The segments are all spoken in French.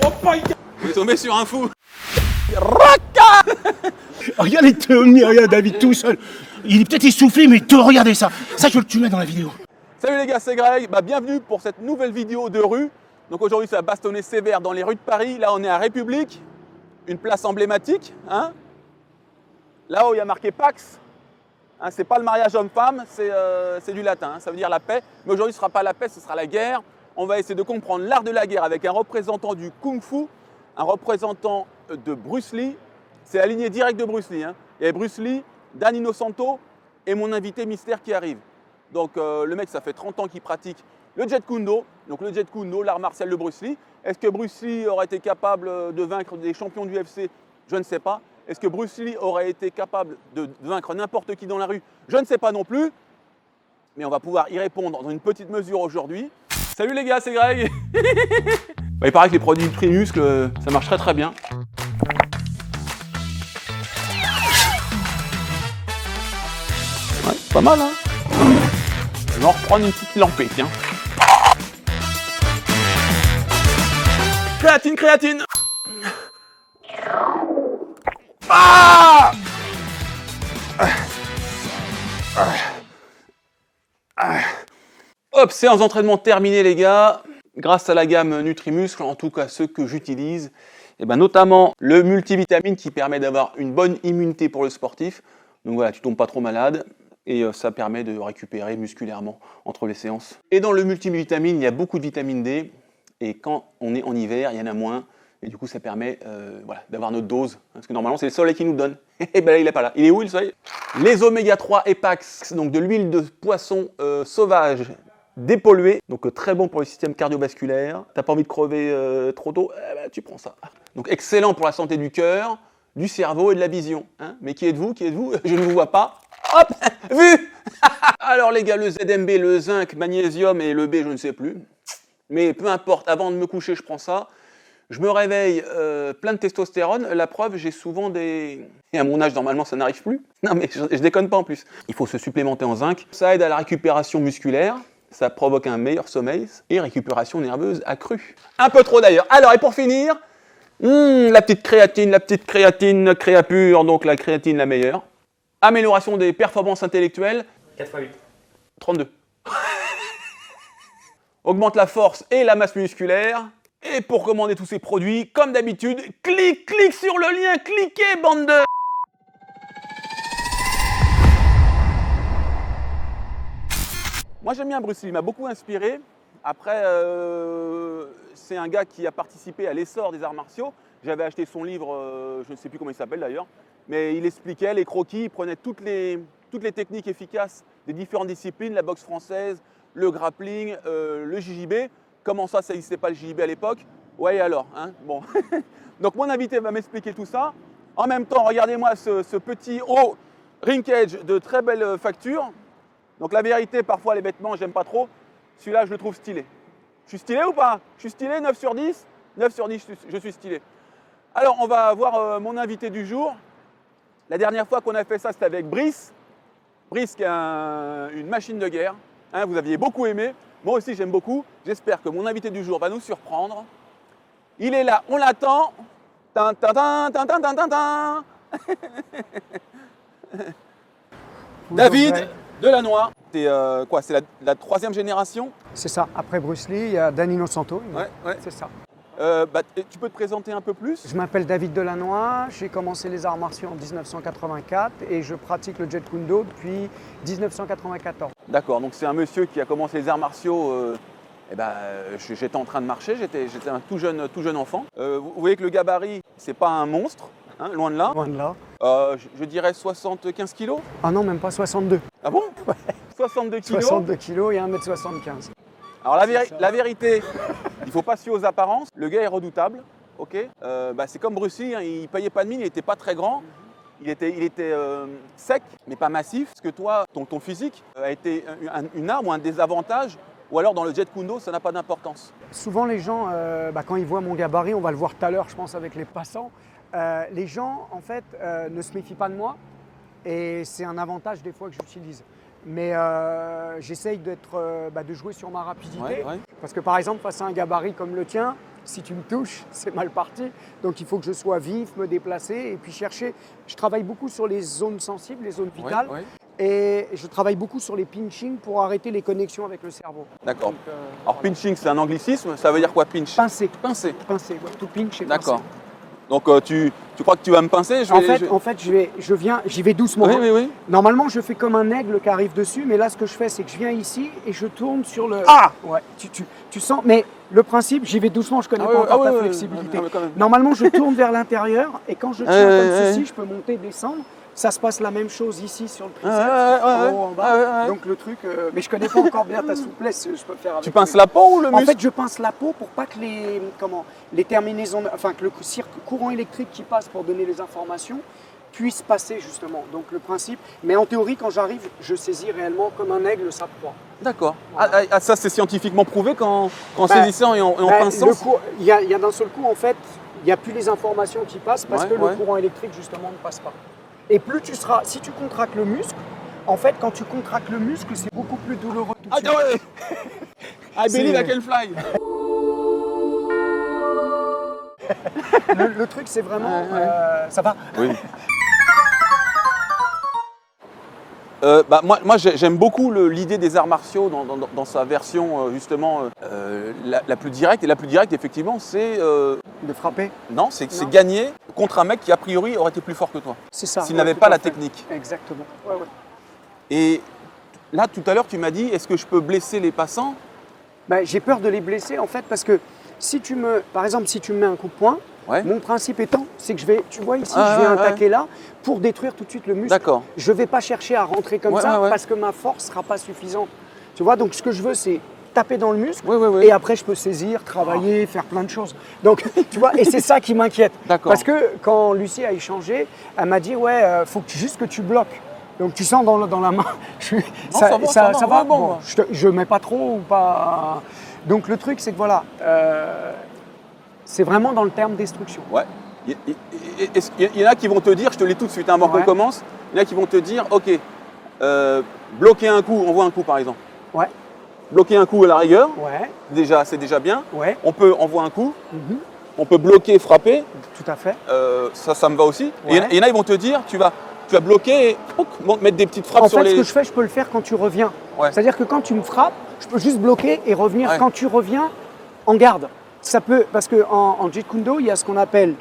Oh putain! Vous êtes tombé sur un fou! Regarde, il te mis, regarde David tout seul. Il est peut-être essoufflé, mais regardez ça. Ça, je veux que tu mets dans la vidéo. Salut les gars, c'est Greg. Bienvenue pour cette nouvelle vidéo de rue. Donc aujourd'hui, ça va bastonner sévère dans les rues de Paris. Là, on est à République, une place emblématique. Hein, là-haut, il y a marqué Pax. Hein, c'est pas le mariage homme-femme, c'est du latin. Hein, ça veut dire la paix. Mais aujourd'hui, ce ne sera pas la paix, ce sera la guerre. On va essayer de comprendre l'art de la guerre avec un représentant du Kung Fu, un représentant de Bruce Lee. C'est la lignée directe de Bruce Lee. Hein. Il y a Bruce Lee, Dan Inosanto et mon invité mystère qui arrive. Donc le mec, ça fait 30 ans qu'il pratique le Jeet Kune Do. Donc le Jeet Kune Do, l'art martial de Bruce Lee. Est-ce que Bruce Lee aurait été capable de vaincre des champions du UFC? Je ne sais pas. Est-ce que Bruce Lee aurait été capable de vaincre n'importe qui dans la rue? Je ne sais pas non plus. Mais on va pouvoir y répondre dans une petite mesure aujourd'hui. Salut les gars, c'est Greg. Il paraît que les produits Nutri-Muscle, ça marche très très bien. Ouais, pas mal, hein. Je vais en reprendre une petite lampée, tiens. Créatine, créatine. Ah! Hop, séance d'entraînement terminée les gars. Grâce à la gamme Nutri-Muscle, en tout cas ceux que j'utilise, et notamment le multivitamine qui permet d'avoir une bonne immunité pour le sportif. Donc voilà, tu tombes pas trop malade et ça permet de récupérer musculairement entre les séances. Et dans le multivitamine, il y a beaucoup de vitamine D et quand on est en hiver, il y en a moins. Et du coup, ça permet d'avoir notre dose. Parce que normalement, c'est le soleil qui nous donne. Et ben là, il n'est pas là. Il est où le soleil? Les oméga 3 Epax, donc de l'huile de poisson sauvage dépolluée. Donc très bon pour le système cardiovasculaire. T'as pas envie de crever trop tôt? Tu prends ça. Donc excellent pour la santé du cœur, du cerveau et de la vision. Hein, mais qui êtes-vous? Qui êtes-vous? Je ne vous vois pas. Hop, vu. Alors les gars, le ZMB, le zinc, magnésium et le B, je ne sais plus. Mais peu importe, avant de me coucher, je prends ça. Je me réveille plein de testostérone. La preuve, j'ai souvent des... Et à mon âge, normalement, ça n'arrive plus. Non, mais je déconne pas en plus. Il faut se supplémenter en zinc. Ça aide à la récupération musculaire. Ça provoque un meilleur sommeil et récupération nerveuse accrue. Un peu trop d'ailleurs. Alors, et pour finir, la petite créatine Créapure, donc la créatine la meilleure. Amélioration des performances intellectuelles. 4 x 8. 32. Augmente la force et la masse musculaire. Et pour commander tous ces produits, comme d'habitude, clique sur le lien, cliquez, bande de... Moi j'aime bien Bruce Lee, il m'a beaucoup inspiré. Après, c'est un gars qui a participé à l'essor des arts martiaux. J'avais acheté son livre, je ne sais plus comment il s'appelle d'ailleurs, mais il expliquait les croquis, il prenait toutes les techniques efficaces des différentes disciplines, la boxe française, le grappling, le JJB. Comment ça n'existait pas le JJB à l'époque? Ouais, alors, hein, bon. Donc mon invité va m'expliquer tout ça. En même temps, regardez-moi ce petit haut ring cage de très belle facture. Donc la vérité, parfois les vêtements, j'aime pas trop. Celui-là, je le trouve stylé. Je suis stylé ou pas? Je suis stylé, 9 sur 10. 9 sur 10, je suis stylé. Alors, on va voir mon invité du jour. La dernière fois qu'on a fait ça, c'était avec Brice. Brice qui est une machine de guerre. Hein, vous aviez beaucoup aimé. Moi aussi, j'aime beaucoup. J'espère que mon invité du jour va nous surprendre. Il est là, on l'attend. David Delannoy. C'est quoi? C'est la troisième génération? C'est ça. Après Bruce Lee, il y a Dan Inosanto. Ouais. C'est ça. Tu peux te présenter un peu plus? Je m'appelle David Delannoy. J'ai commencé les arts martiaux en 1984 et je pratique le Jeet Kune Do depuis 1994. D'accord, donc c'est un monsieur qui a commencé les arts martiaux. J'étais en train de marcher, j'étais un tout jeune enfant. Vous voyez que le gabarit, c'est pas un monstre, hein, loin de là. Loin de là. Je dirais 75 kilos. Ah non, même pas 62. Ah bon? Ouais. 62 kilos. 62 kilos et 1m75. Alors la vérité, il ne faut pas se fier aux apparences. Le gars est redoutable, ok. C'est comme Bruce Lee, hein, il payait pas de mine, il n'était pas très grand. Il était sec, mais pas massif. Parce que toi, ton physique a été une arme ou un désavantage. Ou alors dans le Jeet Kune Do, ça n'a pas d'importance. Souvent les gens, quand ils voient mon gabarit, on va le voir tout à l'heure, je pense, avec les passants, les gens, en fait, ne se méfient pas de moi. Et c'est un avantage des fois que j'utilise. Mais j'essaye de jouer sur ma rapidité. Ouais. Parce que par exemple, face à un gabarit comme le tien, Si tu me touches, c'est mal parti. Donc il faut que je sois vif, me déplacer et puis chercher. Je travaille beaucoup sur les zones sensibles, les zones vitales. Oui, oui. Et je travaille beaucoup sur les pinching pour arrêter les connexions avec le cerveau. D'accord. Donc, Alors pinching, c'est un anglicisme, ça veut dire quoi pinch? pincer. Pincer. Pincer, ouais. Tout pinch et D'accord. pincer. Donc tu crois que tu vas me pincer? En fait, j'y vais doucement. Oui, oui, oui. Normalement, je fais comme un aigle qui arrive dessus, mais là, ce que je fais, c'est que je viens ici et je tourne sur le. Ah! Ouais, tu sens, mais le principe, j'y vais doucement, je connais pas encore ta flexibilité. mais quand même. Normalement, je tourne vers l'intérieur et quand je tiens Ouais, comme ouais, ceci, ouais. je peux monter, descendre. Ça se passe la même chose ici sur le triceps, Ouais, en haut, en bas. ouais, ouais. Donc le truc, mais je connais pas encore bien ta souplesse, je peux faire avec. Tu pinces la peau ou le En muscle? fait, je pince la peau pour pas que les terminaisons, enfin que le courant électrique qui passe pour donner les informations puisse passer justement. Donc le principe, mais en théorie, quand j'arrive, je saisis réellement comme un aigle sa proie. D'accord. Ah, ça, c'est scientifiquement prouvé qu'en Bah, saisissant et en pinçant? Il y a d'un seul coup, en fait, il n'y a plus les informations qui passent parce Ouais, que ouais. le courant électrique justement ne passe pas. Et plus tu seras, si tu contractes le muscle, en fait, quand tu contractes le muscle, c'est beaucoup plus douloureux tout de Ah, suite. ouais. I believe I can fly. Le truc, c'est vraiment, Ouais, ouais. ça va. Oui. Moi j'aime beaucoup l'idée des arts martiaux dans sa version justement la plus directe. Et la plus directe, effectivement, c'est De frapper, c'est Non. gagner contre un mec qui, a priori, aurait été plus fort que toi. c'est ça. S'il ouais, n'avait tout pas à la fait. technique. Exactement. Ouais, ouais. Et là, tout à l'heure, tu m'as dit, est-ce que je peux blesser les passants? Ben, j'ai peur de les blesser en fait parce que si par exemple, si tu me mets un coup de poing, Ouais. mon principe étant, c'est que je vais, tu vois ici, Ah, je vais ouais, attaquer là pour détruire tout de suite le muscle. D'accord. Je ne vais pas chercher à rentrer comme Ouais, ça ouais, ouais. parce que ma force ne sera pas suffisante. Tu vois, donc ce que je veux, c'est taper dans le muscle Oui, oui, oui. et après je peux saisir, travailler, faire plein de choses. Donc, tu vois, et c'est ça qui m'inquiète. D'accord. Parce que quand Lucie a échangé, elle m'a dit, ouais, faut juste que tu bloques. Donc tu sens dans la main, ça va, bon. Je mets pas trop ou pas. Donc le truc, c'est que voilà, c'est vraiment dans le terme destruction. Ouais. Il y en a qui vont te dire, je te l'ai tout de suite, avant Ouais. qu'on commence, il y en a qui vont te dire, ok, bloquer un coup, on voit un coup par exemple. Ouais, Bloquer un coup à la rigueur, ouais, c'est déjà bien. ouais, On voit un coup, mhm, on peut bloquer, frapper, tout à fait. ça me va aussi. Et Ouais. il y en a, ils vont te dire, tu vas bloquer et mettre des petites frappes En sur fait, les... ce que je fais, je peux le faire quand tu reviens. Ouais. C'est-à-dire que quand tu me frappes, je peux juste bloquer et revenir Ouais. quand tu reviens en garde. Ça peut, parce qu'en Jeet Kune Do, il y a ce qu'on appelle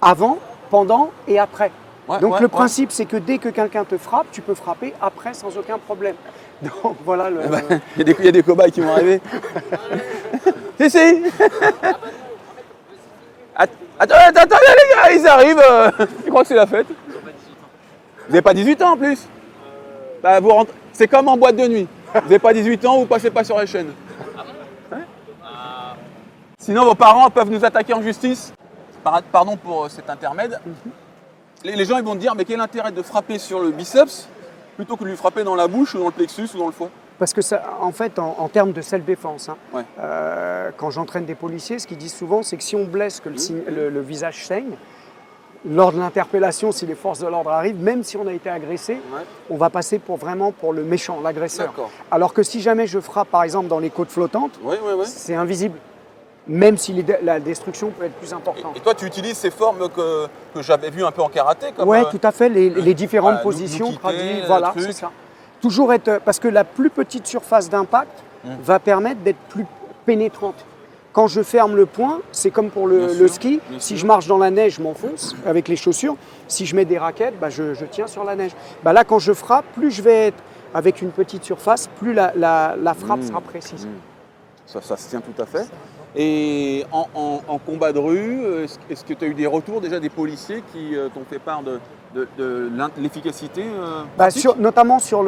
avant, pendant et après. Ouais, Donc ouais, le ouais. principe, c'est que dès que quelqu'un te frappe, tu peux frapper après sans aucun problème. Donc voilà le. Il y a des cobayes qui vont arriver. Si. Attends, les gars, ils arrivent. Tu crois que c'est la fête? Vous n'avez pas 18 ans en plus? Bah, vous rentrez. C'est comme en boîte de nuit. Vous n'avez pas 18 ans, vous passez pas sur la chaîne. Hein? Sinon, vos parents peuvent nous attaquer en justice. Pardon pour cet intermède. Les gens ils vont te dire, mais quel intérêt de frapper sur le biceps plutôt que de lui frapper dans la bouche ou dans le plexus ou dans le foie? Parce que ça, en fait, en termes de self-défense, hein, Ouais. quand j'entraîne des policiers, ce qu'ils disent souvent, c'est que si on blesse, que le visage saigne, lors de l'interpellation, si les forces de l'ordre arrivent, même si on a été agressé, Ouais. on va passer vraiment pour le méchant, l'agresseur. D'accord. Alors que si jamais je frappe, par exemple, dans les côtes flottantes, Oui. c'est invisible. Même si la destruction peut être plus importante. Et toi, tu utilises ces formes que j'avais vues un peu en karaté comme, Oui, tout à fait, les différentes voilà, positions l'ukiké, traduites, le voilà, truc. c'est ça. Toujours être, parce que la plus petite surface d'impact va permettre d'être plus pénétrante. Quand je ferme le poing, c'est comme pour Bien le sûr, ski, bien si sûr. je marche dans la neige, je m'enfonce avec les chaussures. Si je mets des raquettes, bah, je tiens sur la neige. Bah, là, quand je frappe, plus je vais être avec une petite surface, plus la frappe sera précise. Ça se tient tout à fait. Et en combat de rue, est-ce que tu as eu des retours déjà des policiers qui t'ont fait part de l'efficacité Bah, pratique? notamment sur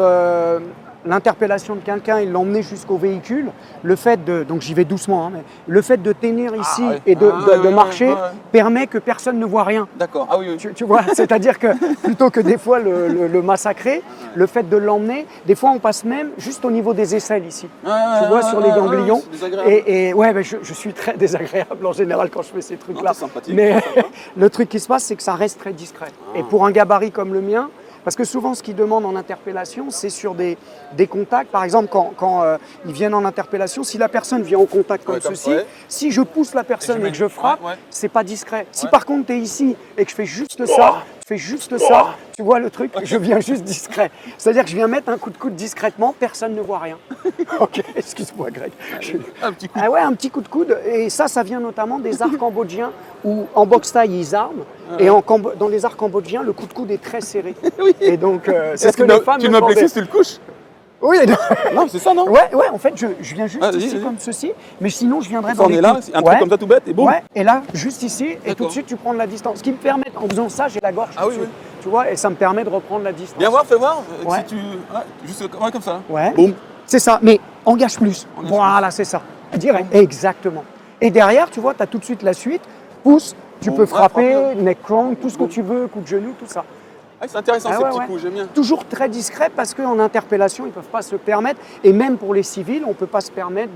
l'interpellation de quelqu'un, il l'emmenait jusqu'au véhicule. Le fait de, donc j'y vais doucement, hein, mais le fait de tenir ici ouais. et de Ouais, marcher ouais. permet que personne ne voit rien. D'accord. Ah oui. Tu vois, c'est-à-dire que plutôt que des fois le massacrer, le fait de l'emmener, des fois on passe même juste au niveau des aisselles ici. Tu vois, sur les ganglions. c'est désagréable. Et ouais, ben, je suis très désagréable en général quand je fais ces trucs-là. t'es sympathique, Mais c'est sympa. le truc qui se passe, c'est que ça reste très discret. Et pour un gabarit comme le mien, Parce que souvent, ce qu'ils demandent en interpellation, c'est sur des contacts. Par exemple, quand ils viennent en interpellation, si la personne vient en contact comme ceci, si je pousse la personne et que je frappe, c'est pas discret. Si par contre, tu es ici et que je fais juste ça, tu vois le truc, je viens juste discret. C'est-à-dire que je viens mettre un coup de coude discrètement, personne ne voit rien. Ok, excuse-moi Greg. Un petit coup. Ah ouais, un petit coup de coude. Et ça vient notamment des arts cambodgiens où en boxe thaï ils arment. Et dans les arts cambodgiens, le coup de coude est très serré. Oui. Et donc, c'est Est-ce ce que les femmes tu me me demandaient. plexus, tu le couches? Oui, Non, c'est ça, non? ouais, en fait, je viens juste ici vas-y. comme ceci. Mais sinon, je viendrais Ça, dans on les est là, coudes. un truc comme ça tout bête, et boum. Ouais, et là, juste ici, et tout D'accord. de suite, tu prends de la distance. Ce qui me permet, en faisant ça, j'ai la gorge Ah tout oui, de suite. oui. Tu vois, et ça me permet de reprendre la distance. Viens voir, fais voir. Ouais. Si tu... juste comme ça. Ouais. Boum. C'est ça, mais engage plus. Engage Voilà, c'est ça. Direct. Exactement. Et derrière, tu vois, tu as tout de suite la suite. Pouce, tu Bon, peux frapper, frapper. neck crank, tout ce que tu veux, coup de genou, tout ça. Ah, c'est intéressant Ah ces ouais, petits ouais. coups, j'aime bien. Toujours très discret parce qu'en interpellation, ils ne peuvent pas se le permettre. Et même pour les civils, on ne peut pas se permettre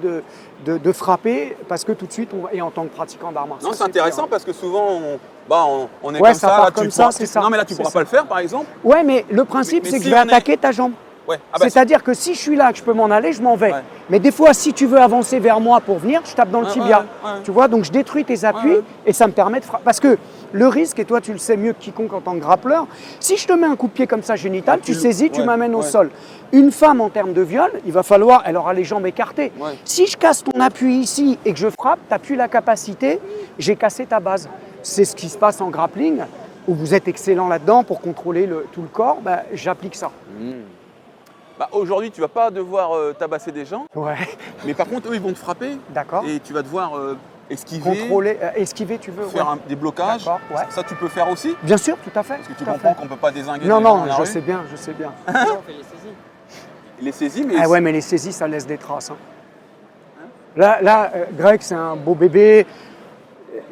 de frapper parce que tout de suite, et en tant que pratiquant d'arts martiaux. Non, c'est intéressant parce que souvent, on est Ouais, comme ça ça. part Là, comme tu ça, pourras- c'est ça. Non, mais là, tu C'est pourras ça. pas le faire, par exemple. Ouais, mais le principe, Mais c'est que si je vais on est- attaquer ta jambe. Ouais. Ah bah, C'est-à-dire que si je suis là, que je peux m'en aller, je m'en vais. Ouais. Mais des fois, si tu veux avancer vers moi pour venir, je tape dans le Ouais, tibia. ouais, ouais. Tu vois, donc je détruis tes appuis Ouais, ouais. et ça me permet de frapper. Parce que le risque, et toi tu le sais mieux que quiconque en tant que grappleur, si je te mets un coup de pied comme ça génital, tu saisis, tu ouais, m'amènes au ouais. sol. Une femme en termes de viol, il va falloir, elle aura les jambes écartées. Ouais. Si je casse ton appui ici et que je frappe, tu n'as plus la capacité, j'ai cassé ta base. C'est ce qui se passe en grappling, où vous êtes excellent là-dedans pour contrôler tout le corps, bah, j'applique ça. Bah, aujourd'hui, tu vas pas devoir tabasser des gens, Ouais, mais par contre, eux, ils vont te frapper. d'accord. Et tu vas devoir esquiver, Contrôler, esquiver, tu veux. faire ouais. des blocages. D'accord, ouais. Ça, tu peux faire aussi. Bien sûr, tout à fait. Parce que tu tout à comprends fait. qu'on peut pas dézinguer Non, les gens non, dans la je rue. sais bien, je sais bien. Les saisies, mais Ah ouais, mais les saisies, ça laisse des traces. Hein. Là, Greg, c'est un beau bébé.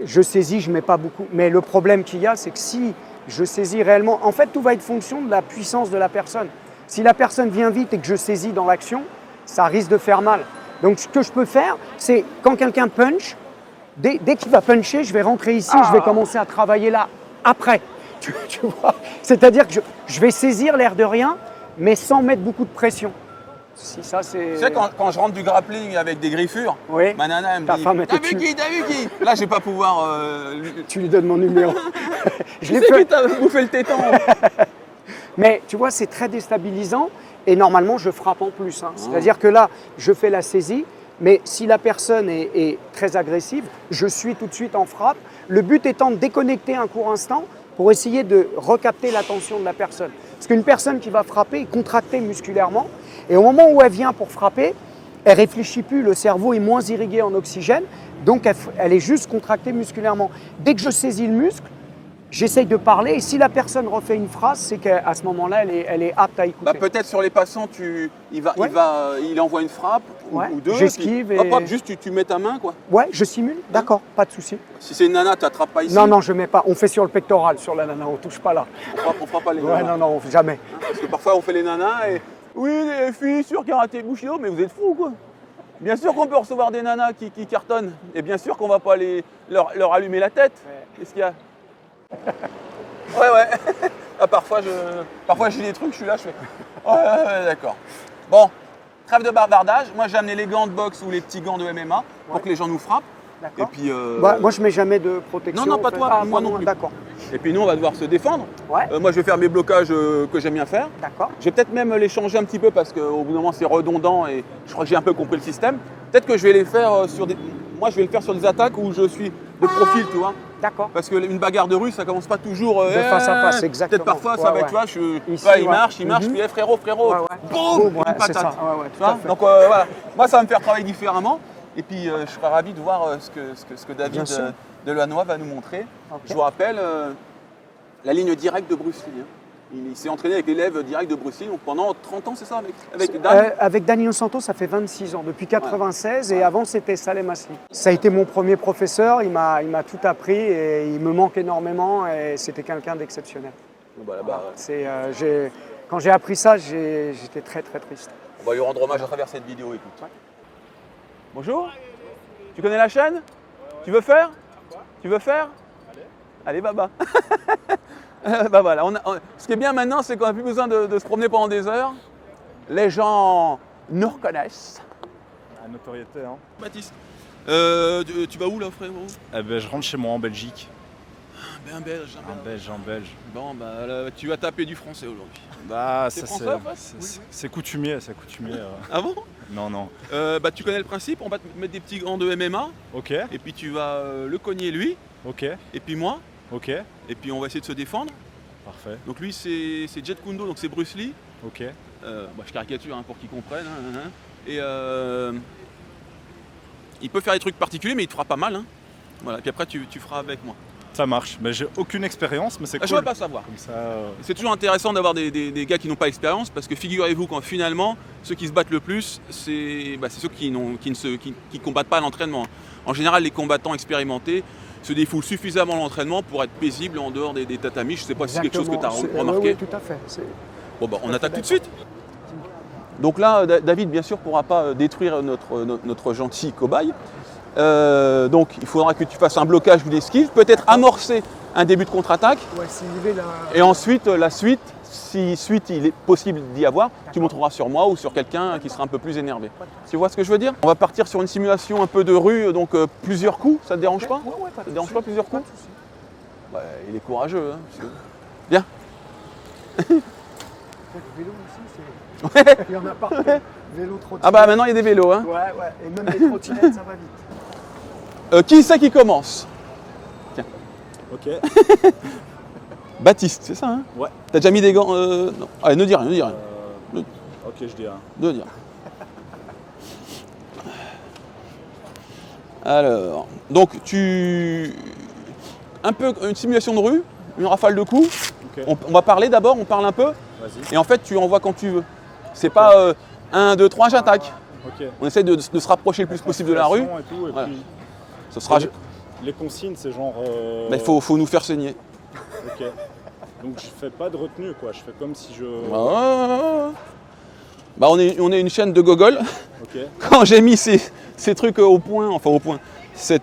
Je saisis, je mets pas beaucoup. Mais le problème qu'il y a, c'est que si je saisis réellement, en fait, tout va être fonction de la puissance de la personne. Si la personne vient vite et que je saisis dans l'action, ça risque de faire mal. Donc, ce que je peux faire, c'est quand quelqu'un punch, dès qu'il va puncher, je vais rentrer ici, je vais commencer à travailler là, après. Tu vois, c'est-à-dire que je vais saisir l'air de rien, mais sans mettre beaucoup de pression. Si ça, c'est... tu sais, quand je rentre du grappling avec des griffures, Oui. ma nana, elle me Ta dit femme, elle te t'as vu tue. qui, t'as vu qui? Là, je vais pas pouvoir. Tu lui donnes mon numéro. Je Tu l'ai sais fait. qui t'a bouffé le téton? Mais tu vois, c'est très déstabilisant et normalement, je frappe en plus. Hein. C'est-à-dire que là, je fais la saisie, mais si la personne est très agressive, je suis tout de suite en frappe. Le but étant de déconnecter un court instant pour essayer de recapter l'attention de la personne. Parce qu'une personne qui va frapper est contractée musculairement et au moment où elle vient pour frapper, elle réfléchit plus, le cerveau est moins irrigué en oxygène, donc elle est juste contractée musculairement. Dès que je saisis le muscle, j'essaye de parler et si la personne refait une phrase, c'est qu'à ce moment-là, elle est apte à écouter. Bah, peut-être sur les passants, il envoie une frappe Ouais, ou deux. j'esquive puis, et- hop, juste tu mets ta main, quoi. Ouais, je simule, d'accord, pas de souci. Si c'est une nana, tu n'attrapes pas ici. Non, non, je mets pas. On fait sur le pectoral, sur la nana, on touche pas là. On fera pas les Ouais, nanas. non, jamais. Parce que parfois, on fait les nanas et. Oui, les filles sur Karaté Bushido, mais vous êtes fous, quoi. Bien sûr qu'on peut recevoir des nanas qui cartonnent. Et bien sûr qu'on va pas leur allumer la tête. Qu'est-ce qu'il y a? Ouais. Ah, parfois, j'ai des trucs, je suis là, je fais. Ouais, d'accord. Bon, trêve de bavardage. Moi, j'ai amené les gants de boxe ou les petits gants de MMA pour que les gens nous frappent. Et D'accord. puis, Bah, moi, je mets jamais de protection. Non, pas en fait. toi, Ah, moi non plus. D'accord. et puis nous, on va devoir se défendre. Ouais, Moi, je vais faire mes blocages que j'aime bien faire. d'accord. Je vais peut-être même les changer un petit peu parce qu'au bout d'un moment, c'est redondant et je crois que j'ai un peu compris le système. Peut-être que je vais les faire sur des. Moi, je vais le faire sur des attaques où je suis de profil, tu vois. D'accord. Parce qu'une bagarre de rue, ça commence pas toujours. face à face, exactement. Peut-être parfois, ça Ouais, va être, ouais. tu vois, Ici, il ouais. marche, Mhm. puis frérot, Ouais, ouais. boum, Boum, une ouais, c'est patate. ça. Ouais, Tu tout vois à fait. donc voilà, moi, ça va me faire travailler différemment. Et puis, je serais ravi de voir ce que David Bien sûr. Delannoy va nous montrer. Ok. Je vous rappelle la ligne directe de Bruce Lee. Hein. Il s'est entraîné avec l'élève direct de Bruce Lee donc pendant 30 ans, c'est ça, avec Dan? Avec Danilo Santos, ça fait 26 ans, depuis 96, et avant c'était Salem Asli. Ça a été mon premier professeur, il m'a tout appris et il me manque énormément et c'était quelqu'un d'exceptionnel. Bah, là-bas, Quand j'ai appris ça, j'étais très très triste. on va lui rendre hommage à travers cette vidéo, écoute. Bonjour, tu connais la chaîne? Tu veux faire? Tu veux faire? Allez, baba. Bah voilà, ce qui est bien maintenant, c'est qu'on n'a plus besoin de se promener pendant des heures. Les gens nous reconnaissent. La notoriété, hein. Baptiste, tu vas où là, frérot? Eh ben, je rentre chez moi en Belgique. Un belge, Un belge. Bon, bah là, tu vas taper du français aujourd'hui. Bah, T'es ça français, en fait? c'est coutumier, c'est coutumier. Ah bon? Non. Bah tu connais le principe, on va te mettre des petits gants de MMA, Ok, et puis tu vas le cogner lui, ok, et puis moi, ok. et puis on va essayer de se défendre. Parfait, Donc lui c'est Jet Kundo, donc c'est Bruce Lee. ok. Bah, je caricature pour qu'ils comprennent. Et il peut faire des trucs particuliers, mais il te fera pas mal. Voilà. Puis après tu feras avec moi. Ça marche, mais j'ai aucune expérience, mais c'est Ah, cool. je ne veux pas savoir. Comme ça, C'est toujours intéressant d'avoir des gars qui n'ont pas d'expérience, parce que figurez-vous quand finalement, ceux qui se battent le plus, c'est ceux qui ne combattent pas à l'entraînement. En général, les combattants expérimentés se défoulent suffisamment à l'entraînement pour être paisibles en dehors des tatamis. Je ne sais pas si c'est quelque chose que tu as remarqué. Oui, tout à fait. Bon, bah, on attaque tout de suite. Donc là, David, bien sûr, ne pourra pas détruire notre gentil cobaye. Donc il faudra que tu fasses un blocage ou des esquives, peut-être amorcer un début de contre-attaque. Ouais, s'il y avait Et ensuite, la suite, si suite il est possible d'y avoir, tu montreras sur moi ou sur quelqu'un qui sera un peu plus énervé. Tu vois ce que je veux dire? On va partir sur une simulation un peu de rue, donc plusieurs coups, ça te dérange pas? Ouais, pas Ça te dérange pas plusieurs coups? de souci. Ouais, il est courageux. Bien. Le vélo aussi, c'est. Il y en a partout. Vélo, trottinette. Ah bah maintenant il y a des vélos. Hein. Ouais, et même les trottinettes, ça va vite. Qui c'est qui commence? ok. Baptiste, c'est ça hein? Ouais. T'as déjà mis des gants non. Allez, ne dis rien, ne dis rien. Ok, je dis un. Ne dis rien. Alors, donc un peu une simulation de rue, une rafale de coups. Ok. On va parler d'abord, on parle un peu, Vas-y. et en fait tu envoies quand tu veux. C'est pas 1, 2, 3, j'attaque. Ok. On essaie de se rapprocher le plus possible de la rue. Et tout, et Voilà. puis, Ce sera. les consignes, c'est genre. Il faut nous faire saigner. Ok. Donc je fais pas de retenue, quoi. Je fais comme si je. Bah on est une chaîne de gogol. Ok. Quand j'ai mis ces trucs au point, ces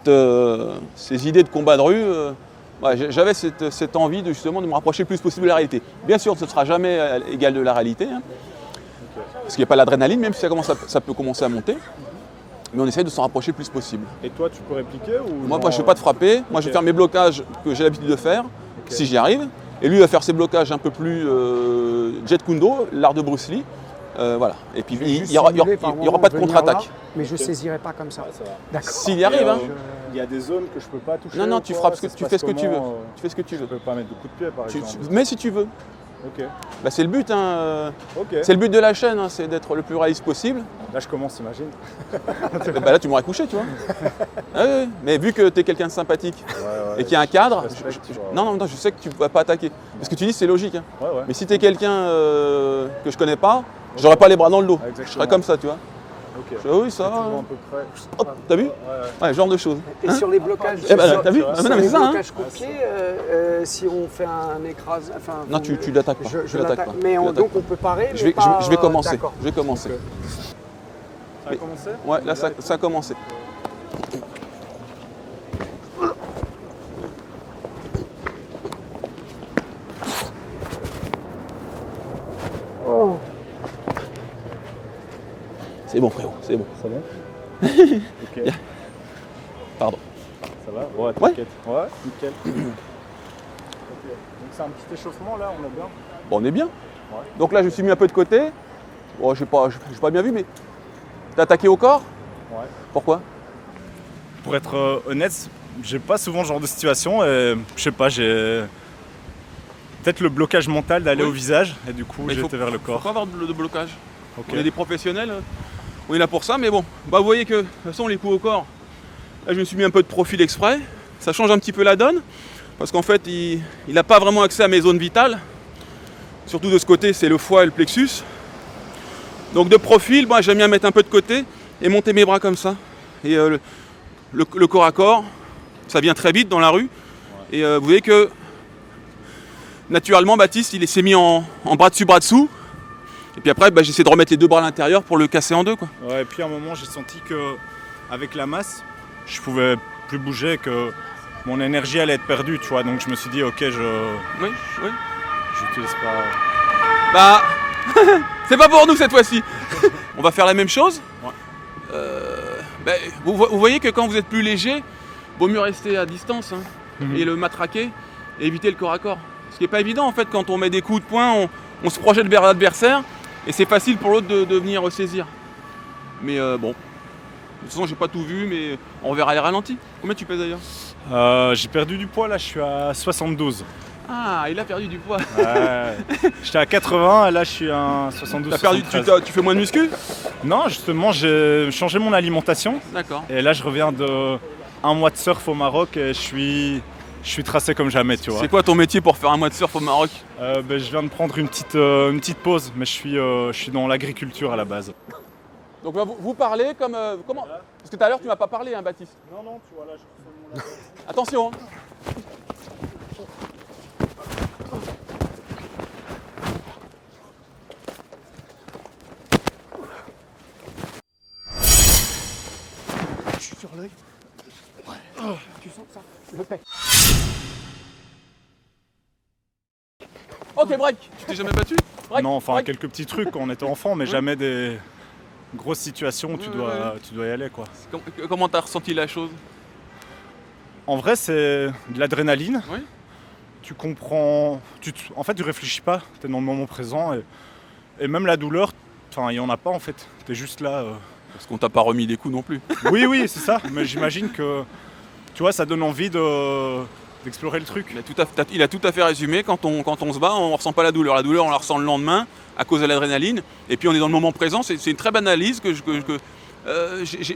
idées de combat de rue, j'avais cette envie justement de me rapprocher le plus possible de la réalité. Bien sûr, ce ne sera jamais égal de la réalité, hein, parce qu'il n'y a pas l'adrénaline, même si ça peut commencer à monter. Mais on essaye de s'en rapprocher le plus possible. Et toi, tu peux répliquer ou Moi, non, je ne vais pas te frapper. Moi, je vais faire mes blocages que j'ai l'habitude de faire, si j'y arrive. Et lui va faire ses blocages un peu plus Jet Kundo, l'art de Bruce Lee. Voilà. Et puis il n'y aura pas de contre-attaque. Mais je ne saisirai pas comme ça. Ouais, ça va. D'accord. S'il y arrive, hein. Il y a des zones que je peux pas toucher. Non, ou tu quoi, frappes, ça tu se fais ce que passe tu veux. comment, Tu fais ce que tu Je veux. peux pas mettre de coups de pied, par exemple. Mais si tu veux. Ok. Bah, c'est le but, hein. Ok. C'est le but de la chaîne, hein, c'est d'être le plus réaliste possible. Là, je commence, imagine. Bah, là, tu m'aurais couché, tu vois. Ah ouais, mais vu que tu es quelqu'un de sympathique et qu'il y a un cadre, je respecte, tu vois. non, je sais que tu ne vas pas attaquer. Ce que tu dis, c'est logique. Hein. Ouais. Mais si tu es quelqu'un que je connais pas, j'aurais pas les bras dans le dos. Exactement. Je serais comme ça, tu vois. Ok. Oui, ça C'est va. toujours à peu près. Hop, t'as vu? Ouais. Genre de choses. Et sur les blocages, Eh ben, t'as vu? sur Ah, mais non, mais les c'est ça, hein. blocages coups de pied, si on fait un écrase, enfin, Non, tu l'attaques pas. Je Tu l'attaques l'attaque, pas. mais Tu l'attaques donc pas. on peut parer. Je mais pas, vais commencer. D'accord. Je vais commencer. Ça a commencé? Ouais, là, ça a commencé. Oh. C'est bon, frérot, c'est bon. Ça va? Ok. Pardon. Ça va? Ouais, t'inquiète. Ouais, nickel. Ok. Donc c'est un petit échauffement là, on est bien. Bon, on est bien. Ouais. Donc là, je me suis mis un peu de côté. Bon, j'ai pas bien vu, mais t'as attaqué au corps? Ouais. Pourquoi? Pour être honnête, j'ai pas souvent ce genre de situation et je sais pas, j'ai peut-être le blocage mental d'aller Oui. au visage et du coup Mais j'ai été vers le Faut corps. pas avoir de blocage. Ok. On est des professionnels, on est là pour ça, mais bon, bah vous voyez que de toute façon les coups au corps, là je me suis mis un peu de profil exprès, ça change un petit peu la donne, parce qu'en fait il n'a pas vraiment accès à mes zones vitales, surtout de ce côté c'est le foie et le plexus. Donc de profil, moi j'aime bien mettre un peu de côté et monter mes bras comme ça. Et le corps à corps, ça vient très vite dans la rue, et vous voyez que naturellement Baptiste il s'est mis en bras dessus, bras dessous. Et puis après, j'essaie de remettre les deux bras à l'intérieur pour le casser en deux, quoi. Ouais, et puis à un moment j'ai senti que avec la masse, je pouvais plus bouger, que mon énergie allait être perdue, tu vois. Donc je me suis dit, ok, Oui, oui. j'utilise pas. Bah, c'est pas pour nous cette fois-ci. On va faire la même chose. Ouais. Bah, vous voyez que quand vous êtes plus léger, vaut mieux rester à distance hein, et le matraquer et éviter le corps à corps. Ce qui n'est pas évident en fait, quand on met des coups de poing, on se projette vers l'adversaire et c'est facile pour l'autre de venir ressaisir. Mais bon, de toute façon j'ai pas tout vu, mais on verra les ralentis. Combien tu pèses d'ailleurs? J'ai perdu du poids, là je suis à 72. Ah, il a perdu du poids. Ouais. J'étais à 80 et là je suis à 72. T'as perdu, tu fais moins de muscu? Non, justement, j'ai changé mon alimentation. D'accord. Et là, je reviens de 1 mois de surf au Maroc et je suis tracé comme jamais, tu vois. C'est quoi ton métier pour faire un mois de surf au Maroc? Je viens de prendre une petite pause, mais je suis dans l'agriculture à la base. Donc vous parlez comme... comment? Parce que tout à l'heure tu m'as pas parlé, hein, Baptiste. Non, tu vois, là, je fais mon Attention. Je suis sur l'œil. Tu sens ça? Le pec. Ok, break. Tu t'es jamais battu? Break, Non, enfin, break. quelques petits trucs quand on était enfant, mais jamais des grosses situations où tu dois y aller, quoi. Comment t'as ressenti la chose? En vrai, c'est de l'adrénaline. Oui. Tu comprends... En fait, tu réfléchis pas, tu es dans le moment présent. Et même la douleur, enfin, il n'y en a pas, en fait. Tu es juste là... Parce qu'on t'a pas remis des coups non plus. Oui, c'est ça. Mais j'imagine que, tu vois, ça donne envie d'explorer le truc. Il a tout à fait résumé. Quand on se bat, on ressent pas la douleur. La douleur, on la ressent le lendemain à cause de l'adrénaline. Et puis on est dans le moment présent. C'est une très bonne analyse que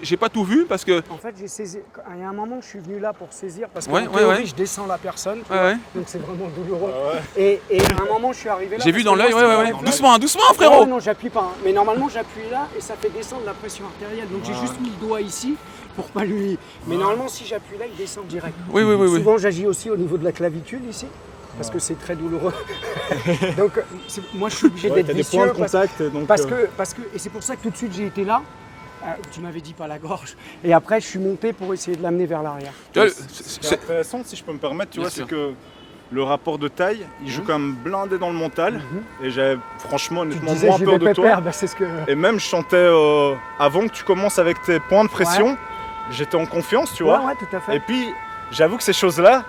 j'ai pas tout vu parce que... En fait, j'ai saisi. Il y a un moment, je suis venu là pour saisir parce que Ouais, en théorie, ouais. je descends la personne. tu Ouais, vois, ouais. Donc c'est vraiment douloureux. Et à un moment, je suis arrivé là. J'ai parce vu que dans moi, l'œil, ça ouais. m'enlève l'œil. Doucement, doucement, Ouais, frérot. non, j'appuie pas. Hein. Mais normalement, j'appuie là et ça fait descendre la pression artérielle. Donc j'ai juste mis le doigt ici pour pas lui. Mais normalement, si j'appuie là, il descend direct. Oui. Souvent, j'agis aussi au niveau de la clavicule ici. Parce que c'est très douloureux. Donc, moi, je suis obligé d'être des vicieux. points de contact. Donc, Parce que, et c'est pour ça que tout de suite, j'ai été là. Tu m'avais dit pas la gorge. Et après, je suis monté pour essayer de l'amener vers l'arrière. Tu vois, C'est intéressant, si je peux me permettre, tu Bien vois, sûr. c'est que le rapport de taille, il joue quand même blindé dans le mental. Et j'avais franchement, Tu te honnêtement, disais, moins j'ai peur des de pépères, toi. bah, c'est ce que... Et même, je sentais, avant que tu commences avec tes points de pression, j'étais en confiance, tu vois. Ouais, tout à fait. Et puis, j'avoue que ces choses-là,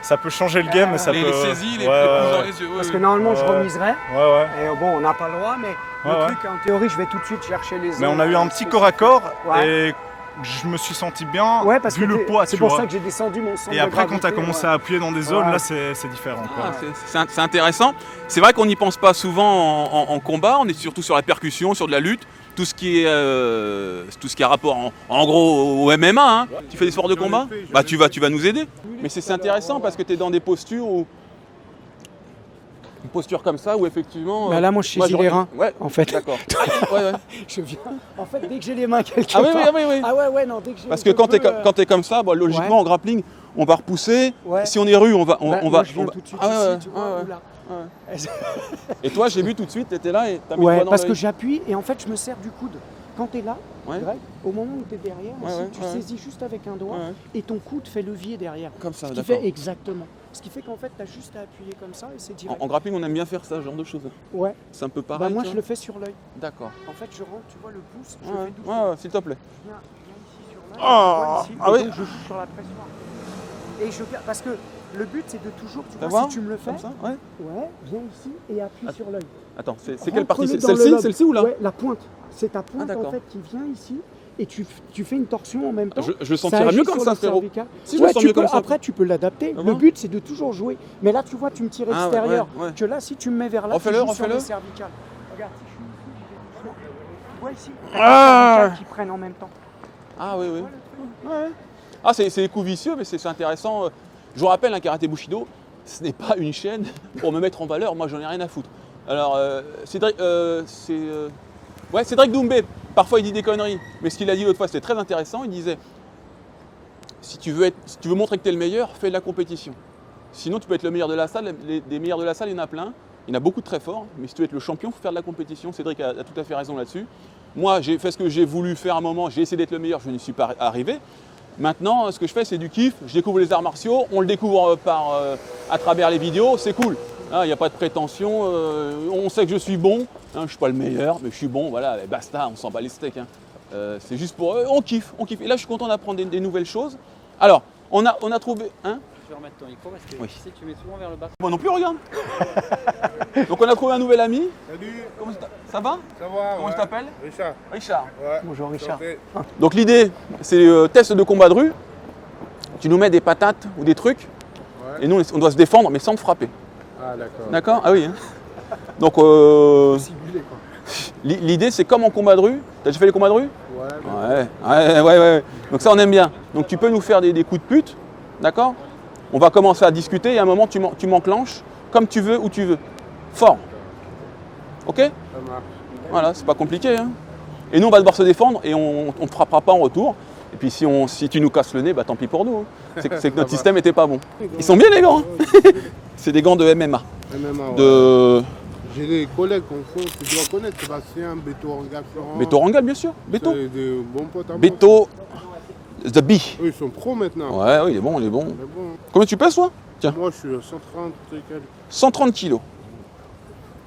ça peut changer le game et ça les peut... saisies, les Ouais, pouces dans ouais. les yeux. Parce que normalement, je Ouais. remiserais. Ouais. Et bon, on n'a pas le droit, mais Ouais, le truc, en théorie, je vais tout de suite chercher les Mais os. on a eu un petit corps à corps Ouais. et je me suis senti bien Ouais, parce vu que le poids, c'est tu pour vois. ça que j'ai descendu mon centre Et de après, quand tu as gravité, commencé ouais. à appuyer dans des zones, Ouais. là, c'est différent. Quoi. Ah, c'est intéressant. C'est vrai qu'on n'y pense pas souvent en combat. On est surtout sur la percussion, sur de la lutte. Tout ce qui est rapport en gros au MMA. Hein. Tu fais des sports de combat? Bah tu vas nous aider. Mais c'est intéressant parce que tu es dans des postures où... Une posture comme ça où effectivement... Bah là, moi, je saisis les reins, Ouais, en fait. d'accord. Ouais. Je viens. En fait, dès que j'ai les mains quelque Ah oui, part. oui. Ah ouais, non, dès que j'ai. Parce que quand tu es comme ça, bah, logiquement Ouais. en grappling, on va repousser. Ouais. Si on est rue, on va... Bah, on moi, va je viens tout de suite Ah ouais, ici, ouais, tu vois, ouais. ou là. Et toi, j'ai vu tout de suite, tu étais là et tu as mis le Ouais, doigt dans parce que l'œil. j'appuie et en fait, je me sers du coude. Quand tu es là, Ouais. Greg, au moment où tu es derrière, Ouais, aussi, ouais, tu ouais. saisis juste avec un doigt Ouais. et ton coude fait levier derrière. Comme ça, Ce qui d'accord. fait exactement. Ce qui fait qu'en fait, tu as juste à appuyer comme ça et c'est direct. En grappling, on aime bien faire ça, ce genre de choses. Ouais. C'est un peu Bah, pareil. moi, tu je vois. le fais sur l'œil. D'accord. En fait, je rentre, tu vois, le pouce, je Ouais, fais doucement. ouais, s'il te plaît. Viens ici sur l'œil, Ah, tu vois, ici, ah et oui. donc je joue sur la pression. Et je garde, parce que le but, c'est de toujours, tu T'as vois, voir si tu me le fais, Comme ça, ouais. ouais, viens ici et appuie sur l'œil. Attends, c'est quelle partie? Rentre-le C'est dans le celle-ci lobe. Celle-ci ou là? Ouais, la pointe. C'est ta pointe d'accord. en fait qui vient ici et tu fais une torsion en même temps. Je le sentirais agit mieux comme sur ça, le frérot. cervical. Si je le Ouais, sens tu mieux peux, comme ça. après, tu peux l'adapter. Ah Le bon but, c'est de toujours jouer. Mais là, tu vois, tu me tires Ah, extérieur. ouais. Que là, si tu me mets vers là, Refais-le, tu joues sur refais-le. le cervical. Regarde, si je suis ici, je vais doucement. Tu vois ici, t'as Ah. le cervical qui prennent en même temps. Ah oui. Tu vois le truc Ouais. Ah, c'est des coups vicieux, mais c'est intéressant. Je vous rappelle, un karaté Bushido, ce n'est pas une chaîne pour me mettre en valeur. Moi, j'en ai rien à foutre. Alors, Cédric Doumbé, parfois il dit des conneries, mais ce qu'il a dit l'autre fois, c'était très intéressant. Il disait, si tu veux montrer que tu es le meilleur, fais de la compétition. Sinon, tu peux être le meilleur de la salle. Des meilleurs de la salle, il y en a plein. Il y en a beaucoup de très forts, mais si tu veux être le champion, il faut faire de la compétition. Cédric a tout à fait raison là-dessus. Moi, j'ai fait ce que j'ai voulu faire à un moment. J'ai essayé d'être le meilleur, je n'y suis pas arrivé. Maintenant, ce que je fais, c'est du kiff. Je découvre les arts martiaux, on le découvre à travers les vidéos, c'est cool. Il n'y a pas de prétention, on sait que je suis bon. Je ne suis pas le meilleur, mais je suis bon, voilà, et basta, on s'en bat les steaks. C'est juste pour eux, on kiffe. Et là, je suis content d'apprendre des nouvelles choses. Alors, on a trouvé... Hein, Je vais remettre ton micro parce que oui. tu sais, tu mets souvent vers le bas. moi non plus, regarde. Donc, on a trouvé un nouvel ami. Salut, Ça va? ça va? Comment tu t'appelles? Richard. Richard. Ouais. Bonjour Richard. Santé. Donc l'idée, c'est test de combat de rue. Tu nous mets des patates ou des trucs, Ouais. et nous, on doit se défendre, mais sans frapper. Ah, d'accord. D'accord? Ah oui. Hein. Donc Simulé quoi. l'idée, c'est comme en combat de rue. T'as déjà fait les combats de rue? Ouais, Ouais. Donc ça, on aime bien. Donc tu peux nous faire des coups de pute, d'accord? On va commencer à discuter et à un moment, tu m'enclenches comme tu veux, où tu veux. Fort. Ok? ça marche. Voilà, c'est pas compliqué. Hein. Et nous, on va devoir se défendre et on ne te frappera pas en retour. Et puis si tu nous casses le nez, bah tant pis pour nous. Hein. C'est que notre système n'était pas bon. Ils sont bien les gants. Hein. C'est des gants de MMA. MMA, ouais. De J'ai des collègues qu'on fait, tu dois connaître Sébastien, Beto Ranga, Florent. Beto Rangal, bien sûr. Beto. C'est des bons potes à moi. Beto The Bee. Eux, ils sont pros maintenant. Ouais, oui, il est bon, il est bon. Mais bon, Combien tu pèses, toi? Tiens, moi, je suis à 130 et quelques. 130 kilos.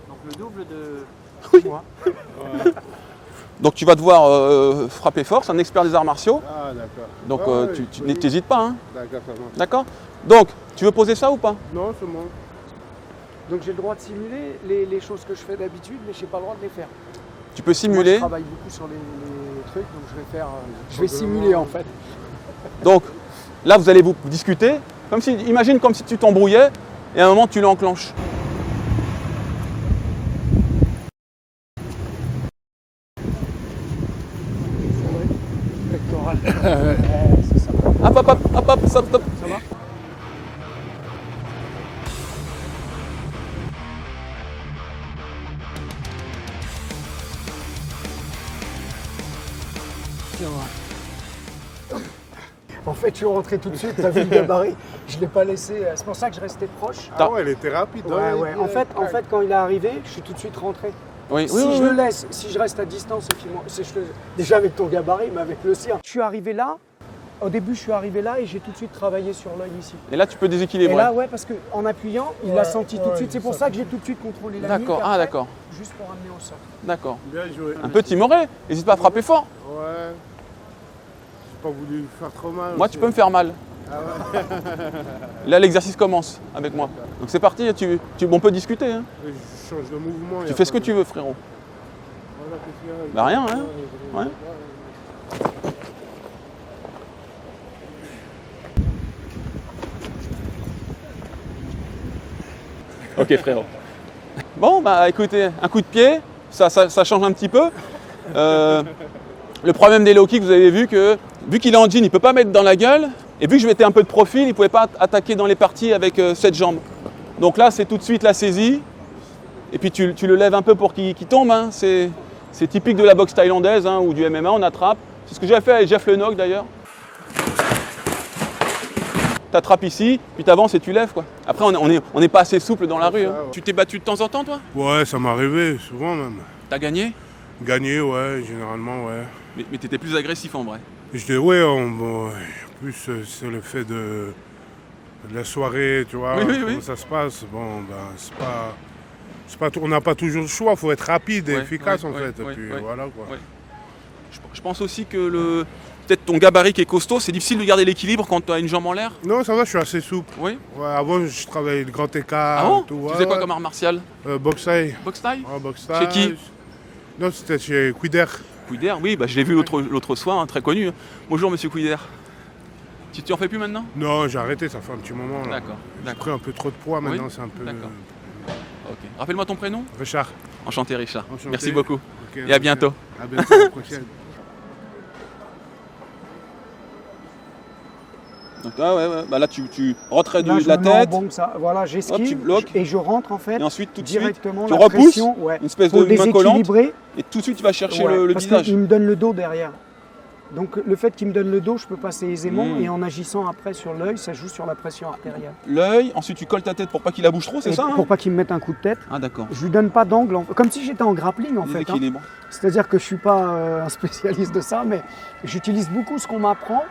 Donc le double de. Oui. moi. Donc tu vas devoir frapper fort, c'est un expert des arts martiaux. Ah, d'accord. Donc Ah, ouais, tu oui. n'hésites pas, hein. D'accord, ça marche. D'accord? Donc, tu veux poser ça ou pas? Non, c'est bon. Donc j'ai le droit de simuler les choses que je fais d'habitude, mais j'ai pas le droit de les faire. Tu peux Moi, je simuler. travaille beaucoup sur les trucs, donc je vais faire. Je vais simuler en fait. Donc là, vous allez vous discuter. Imagine comme si tu t'embrouillais et à un moment, tu l'enclenches. Pectoral. C'est ça. Hop, stop. Ça va? En fait, je suis rentré tout de suite, t'as vu le gabarit, je l'ai pas laissé, c'est pour ça que je restais proche. Ah ouais, elle était rapide. Ouais. En fait, quand il est arrivé, je suis tout de suite rentré. Oui, Si je le laisse, si je reste à distance, déjà avec ton gabarit, mais avec le sien. Je suis arrivé là, au début je suis arrivé là et j'ai tout de suite travaillé sur l'œil ici. Et là, tu peux Et déséquilibrer. là, ouais, parce qu'en appuyant, il l'a senti tout de suite. C'est pour ça que j'ai tout de suite contrôlé la D'accord, nuque, ah après, d'accord, juste pour amener au sol. d'accord. Bien joué. Un peu timoré, n'hésite pas à frapper fort. Ouais. J'ai pas voulu faire trop mal. Moi, aussi. tu peux me faire mal. Là, l'exercice commence avec moi. Donc c'est parti, on peut discuter. Hein. Et je change de mouvement. Tu fais ce que tu veux, frérot. Voilà, qu'est-ce qu'il y a? Bah rien, hein. Ouais. Ok, frérot. Bon, bah écoutez, un coup de pied, ça change un petit peu. Le problème des low kicks, vous avez vu que, vu qu'il est en jean, il ne peut pas mettre dans la gueule. Et vu que je mettais un peu de profil, il ne pouvait pas attaquer dans les parties avec cette jambe. Donc là, c'est tout de suite la saisie. Et puis tu le lèves un peu pour qu'il tombe. Hein. C'est typique de la boxe thaïlandaise hein, ou du MMA, on attrape. C'est ce que j'ai fait avec Jeff Lennox d'ailleurs. Tu attrapes ici, puis tu avances et tu lèves. Quoi. Après, on n'est pas assez souple dans la rue. Hein. ouais. Tu t'es battu de temps en temps, toi? Ouais, ça m'est arrivé, souvent même. T'as gagné? Gagner, ouais, généralement, ouais. Mais t'étais plus agressif en vrai. Je dis, ouais, bon, en plus, c'est le fait de la soirée, tu vois, Oui. comment ça se passe. Bon, ben, c'est pas tout, on n'a pas toujours le choix, il faut être rapide et Ouais, efficace ouais, en ouais, fait. ouais, et puis ouais. voilà quoi. Ouais. Je pense aussi que peut-être ton gabarit qui est costaud, c'est difficile de garder l'équilibre quand tu as une jambe en l'air. Non, ça va, je suis assez souple. Oui. Ouais, avant, je travaillais le grand écart. Ah bon? tout, Tu faisais quoi comme art martial? Boxe thaï. Boxe thaï? Ouais, boxe Chez qui? thaï. Non, c'était chez Quider. Quider, oui, bah, je l'ai vu l'autre soir, hein, très connu. Bonjour monsieur Quider. Tu en fais plus maintenant? Non, j'ai arrêté, ça fait un petit moment. là. D'accord, J'ai d'accord. pris un peu trop de poids maintenant, Oui, c'est un peu. d'accord. Ok. Rappelle-moi ton prénom? Richard. Enchanté Richard. Enchanté. Merci beaucoup. Ok, Et à bientôt. À bientôt, à la prochaine. Donc, ouais. Bah, là, tu retrais Là, de je la me mets en tête bombe, ça. Voilà, Hop, tu j'esquive bloques. et je rentre en fait et ensuite tout de suite directement tu la repousses, pression, ouais, une espèce pour de main collante déséquilibrer. et tout de suite tu vas chercher Ouais, le parce visage. qu'il me donne le dos derrière. Donc le fait qu'il me donne le dos, je peux passer aisément Mmh. et en agissant après sur l'œil, ça joue sur la pression artérielle. L'œil, ensuite tu colles ta tête pour pas qu'il la bouge trop, c'est Et ça hein? pour pas qu'il me mette un coup de tête. Ah d'accord. Je lui donne pas d'angle, comme si j'étais en grappling en fait. hein. Déséquilibre. C'est-à-dire que je suis pas un spécialiste de ça, mais j'utilise beaucoup ce qu'on m'apprend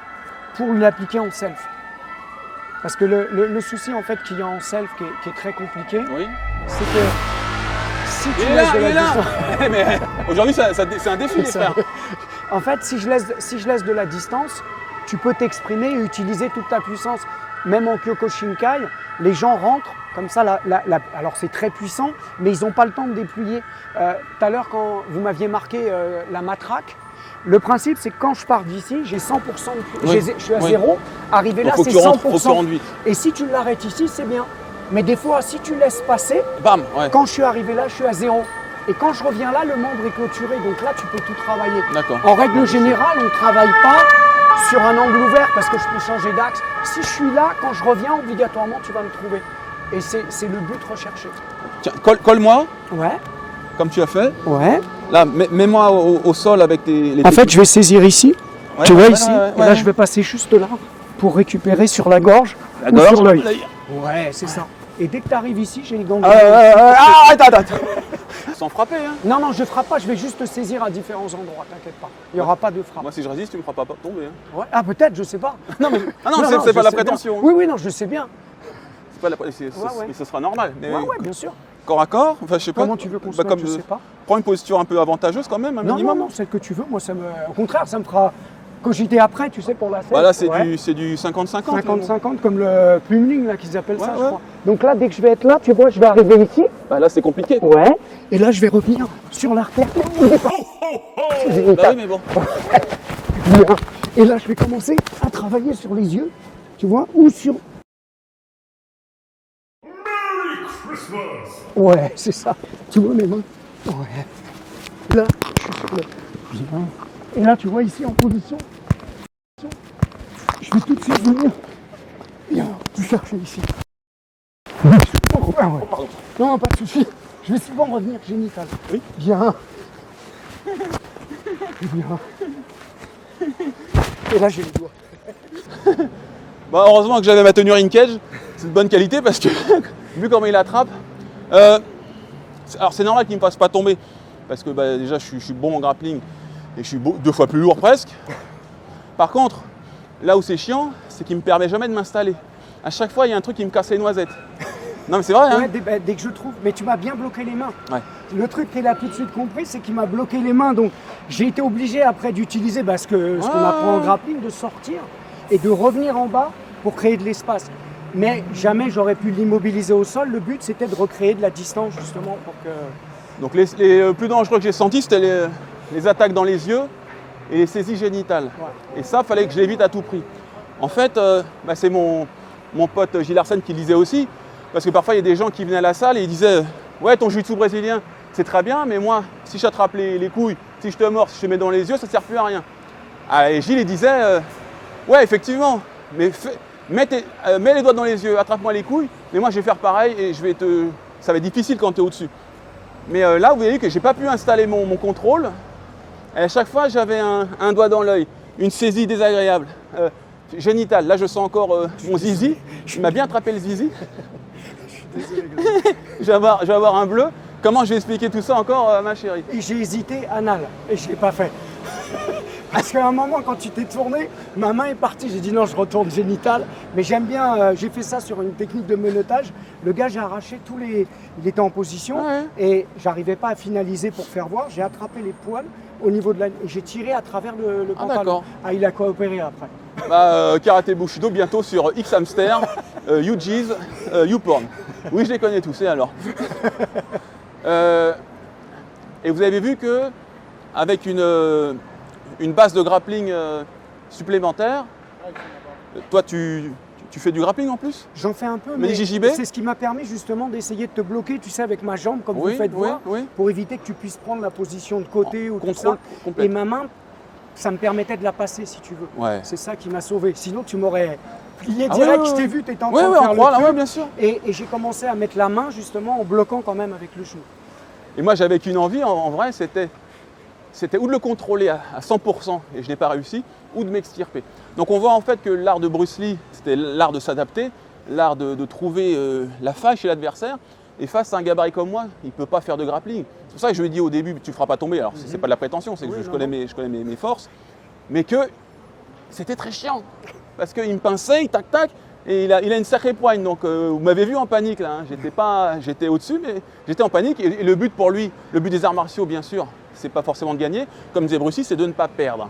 pour l'appliquer en self. Parce que le souci en fait qu'il y a en self qui est très compliqué, Oui. c'est que si tu Il est laisses là, de il la est là. distance, Mais aujourd'hui, c'est un défi, les Ça. frères. en fait, si je laisse de la distance, tu peux t'exprimer et utiliser toute ta puissance. Même en Kyokushinkai, les gens rentrent comme ça. Alors c'est très puissant, mais ils n'ont pas le temps de dépluyer. Tout à l'heure, quand vous m'aviez marqué la matraque, le principe, c'est que quand je pars d'ici, j'ai 100% de Oui, je suis à oui. zéro. Arrivé là, Faut que c'est tu rentres, faut que tu 100%. rentres vite. Et si tu l'arrêtes ici, c'est bien. Mais des fois, si tu laisses passer, Bam, ouais. quand je suis arrivé là, je suis à zéro. Et quand je reviens là, le membre est clôturé. Donc là, tu peux tout travailler. D'accord. En règle générale, on ne travaille pas sur un angle ouvert parce que je peux changer d'axe. Si je suis là, quand je reviens, obligatoirement, tu vas me trouver. Et c'est le but recherché. Tiens, colle-moi, Ouais, comme tu as fait. ouais. Là, mets-moi au sol avec les En fait, je vais saisir ici. Ouais, tu vois ouais, ici. ouais, Et là, je vais passer juste là pour récupérer sur la gorge ou sur l'œil. Ouais, c'est ça. Et dès que tu arrives ici, j'ai les gants. Attends. Sans frapper, hein. Non, non, je ne frappe pas, je vais juste te saisir à différents endroits, t'inquiète pas. Il n'y aura pas de frappe. Moi, si je résiste, tu me feras pas tomber. Hein. Ouais. Ah, peut-être, je sais pas. Non, mais, Ah non, c'est pas je la sais bien. prétention. Oui, oui, non, je sais bien. C'est pas la... Ouais. Mais ce sera normal. Mais Ouais, ouais, bien sûr. corps à corps, enfin, je sais pas. Comment tu veux qu'on se mette, comme je sais pas. Prends une posture un peu avantageuse quand même, un Non, minimum. non, celle que tu veux, moi, au contraire, ça me fera cogiter après, tu sais, pour la scène. Bah là, c'est Ouais. du 50-50. 50-50, comme le plumling, là, qu'ils appellent ça, Ouais, je ouais. crois. Donc là, dès que je vais être là, tu vois, je vais arriver ici. Bah là, c'est compliqué. Ouais. Et là, je vais revenir sur l'artère. Bah oui, mais bon. Bien. Et là, je vais commencer à travailler sur les yeux, tu vois, ou sur... Ouais, c'est ça. Tu vois mes mains? Ouais. Là, je suis sur le... Bien. Et là, tu vois ici en position. Je vais tout de suite venir. Bien, tu cherches ici. Ah ouais. Non, pas de souci. Je vais souvent revenir génital. Oui. Bien. Bien. Et là, j'ai les doigts. Bah, heureusement que j'avais ma tenue ring cage. C'est de bonne qualité parce que, vu comment il attrape. Alors, c'est normal qu'il ne me fasse pas tomber. Parce que bah, déjà, je suis bon en grappling. Et je suis 2 fois plus lourd presque. Par contre, là où c'est chiant, c'est qu'il ne me permet jamais de m'installer. À chaque fois, il y a un truc qui me casse les noisettes. Non mais c'est vrai, hein. Ouais, dès que je trouve. Mais tu m'as bien bloqué les mains. Ouais. Le truc qu'il a tout de suite compris, c'est qu'il m'a bloqué les mains. Donc j'ai été obligé après d'utiliser ce qu'on apprend en grappling, de sortir et de revenir en bas pour créer de l'espace. Mais jamais j'aurais pu l'immobiliser au sol. Le but, c'était de recréer de la distance justement pour que... Donc les plus dangereux que j'ai sentis, c'était les attaques dans les yeux et les saisies génitales. Ouais. Et ça, fallait que je l'évite à tout prix. En fait, c'est mon pote Gilles Arsène qui le disait aussi. Parce que parfois, il y a des gens qui venaient à la salle et ils disaient « Ouais, ton jiu-jitsu brésilien, c'est très bien, mais moi, si je t'attrape les couilles, si je te mords, si je te mets dans les yeux, ça ne sert plus à rien. » Et Gilles, il disait Ouais, effectivement, mais mets les doigts dans les yeux, attrape-moi les couilles, mais moi, je vais faire pareil et ça va être difficile quand tu es au-dessus. » Mais là, vous voyez que je n'ai pas pu installer mon contrôle. Et à chaque fois, j'avais un doigt dans l'œil, une saisie désagréable. Génital, là je sens encore mon zizi, il m'a bien attrapé le zizi. je vais avoir un bleu. Comment je vais expliquer tout ça encore à ma chérie? Et j'ai hésité anal et je ne l'ai pas fait. Parce qu'à un moment, quand tu t'es tourné, ma main est partie. J'ai dit non, je retourne génital. Mais j'aime bien, j'ai fait ça sur une technique de menottage. Le gars, j'ai arraché il était en position et j'arrivais pas à finaliser pour faire voir. J'ai attrapé les poils au niveau de la... Et j'ai tiré à travers le pantalon. D'accord. Ah, il a coopéré après. Karaté Bushido, bientôt sur X-Hamster, UG's, YouPorn. Oui, je les connais tous, et alors et vous avez vu que avec une base de grappling supplémentaire, toi tu fais du grappling en plus? J'en fais un peu, Mais mais JJB? c'est ce qui m'a permis justement d'essayer de te bloquer, tu sais, avec ma jambe, comme Oui, vous faites oui, voir, oui. pour éviter que tu puisses prendre la position de côté ou tout Contrôle ça. complet. Et ma main, ça me permettait de la passer, si tu veux. Ouais. C'est ça qui m'a sauvé. Sinon, tu m'aurais plié Ah direct. ouais, Je t'ai ouais. vu, tu étais en Ouais, train de ouais, faire en le croix, là, truc. ouais, bien sûr. Et j'ai commencé à mettre la main, justement, en bloquant quand même avec le genou. Et moi, j'avais qu'une envie, en vrai, c'était ou de le contrôler à 100%, et je n'ai pas réussi, ou de m'extirper. Donc on voit en fait que l'art de Bruce Lee, c'était l'art de s'adapter, l'art de trouver la faille chez l'adversaire. Et face à un gabarit comme moi, il ne peut pas faire de grappling. C'est pour ça que je lui ai dit au début, tu ne feras pas tomber. Alors, ce n'est pas de la prétention, c'est que Oui, je non, connais mes forces. Mais que c'était très chiant. parce qu'il me pinçait, il tac tac, et il a une sacrée poigne. Donc vous m'avez vu en panique là, hein. J'étais au-dessus, mais j'étais en panique. Et le but pour lui, le but des arts martiaux, bien sûr, c'est pas forcément de gagner. Comme disait Bruce Lee, c'est de ne pas perdre.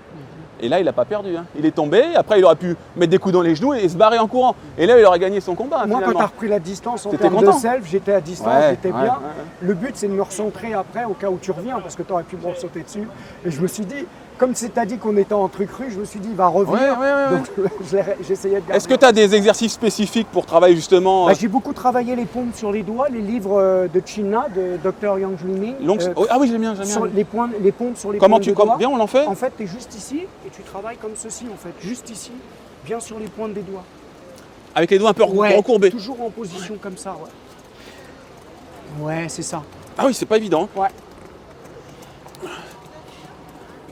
Et là, il n'a pas perdu. Hein. Il est tombé, après il aurait pu mettre des coups dans les genoux et se barrer en courant. Et là, il aurait gagné son combat. Moi, finalement. quand tu as repris la distance en T'étais termes de content. self, j'étais à distance, Ouais, j'étais ouais, bien. ouais. Le but, c'est de me recentrer après au cas où tu reviens, parce que tu aurais pu me sauter dessus. Et je me suis dit, comme tu as dit qu'on était en truc cru, je me suis dit, il va revenir. Ouais. Donc j'essayais de garder. Est-ce que tu as des exercices spécifiques pour travailler justement Bah, j'ai beaucoup travaillé les paumes sur les doigts, les livres de China, de Dr. Yang Lining. Ah oui, j'aime bien. Sur les paumes sur les Comment pointes de doigts. bien on en fait? En fait, tu es juste ici et tu travailles comme ceci, en fait. Juste ici, bien sur les pointes des doigts. Avec les doigts un peu recourbés. Toujours en position comme ça, ouais. Ouais, c'est ça. Ah oui, c'est pas évident. Ouais.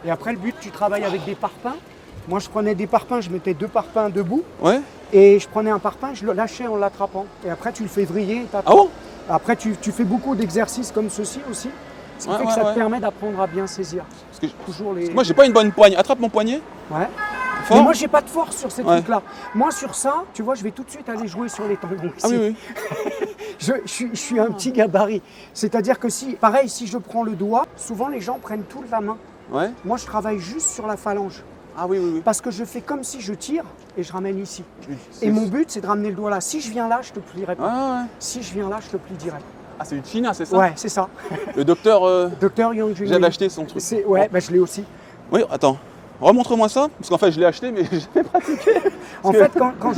Et après, le but, tu travailles avec des parpaings. Moi, je prenais des parpaings, je mettais 2 parpaings debout. Ouais. Et je prenais un parpaing, je le lâchais en l'attrapant. Et après, tu le fais vriller et t'attrapes. Ah bon? Après, tu fais beaucoup d'exercices comme ceci aussi. Ce qui Ouais, fait que ouais, ça ouais. te permet d'apprendre à bien saisir. Parce que Toujours les... moi, j'ai pas une bonne poigne. Attrape mon poignet. Ouais. Fort. Mais moi, j'ai pas de force sur ces Ouais. trucs-là. Moi, sur ça, tu vois, je vais tout de suite aller jouer sur les tendons. Ah ici. oui. Je suis un petit gabarit. C'est-à-dire que pareil, si je prends le doigt, souvent les gens prennent toute la main. Ouais. Moi, je travaille juste sur la phalange. Ah oui. Parce que je fais comme si je tire et je ramène ici. C'est- Et mon but, c'est de ramener le doigt là. Si je viens là, je te plierai pas. Ouais. Si je viens là, je te plie direct. Ah, c'est du China, c'est ça? Ouais, c'est ça. Le docteur, Docteur Yang Junling. j'avais acheté son truc. Ouais, bah, je l'ai aussi. Oui, attends. Remontre-moi ça, parce qu'en fait, je l'ai acheté, mais j'ai jamais pratiqué. En fait, quand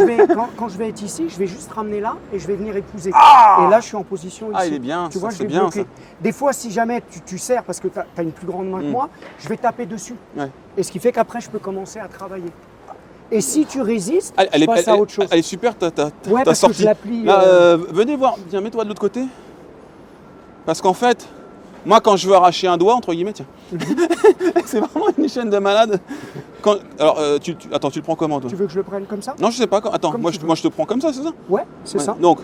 je vais être ici, je vais juste ramener là et je vais venir épouser. Ah Et là, je suis en position ici. Ah, il est bien, Tu ça, vois, je c'est vais bien, bloquer. ça. Des fois, si jamais tu serres parce que tu as une plus grande main que moi, je vais taper dessus. Ouais. Et ce qui fait qu'après, je peux commencer à travailler. Et si tu résistes, Elle je est, passe à autre chose. elle est super, t'as Ouais, parce que sorti. je la plie, Là, venez voir, tiens, mets-toi de l'autre côté. Parce qu'en fait, moi, quand je veux arracher un doigt, entre guillemets, tiens, c'est vraiment une chaîne de malade. Alors, attends, tu le prends comment, toi? Tu veux que je le prenne comme ça? Non, je sais pas. Attends, Comme moi tu je, veux. moi, je te prends comme ça, c'est ça? Ouais, c'est Ouais. ça. Donc,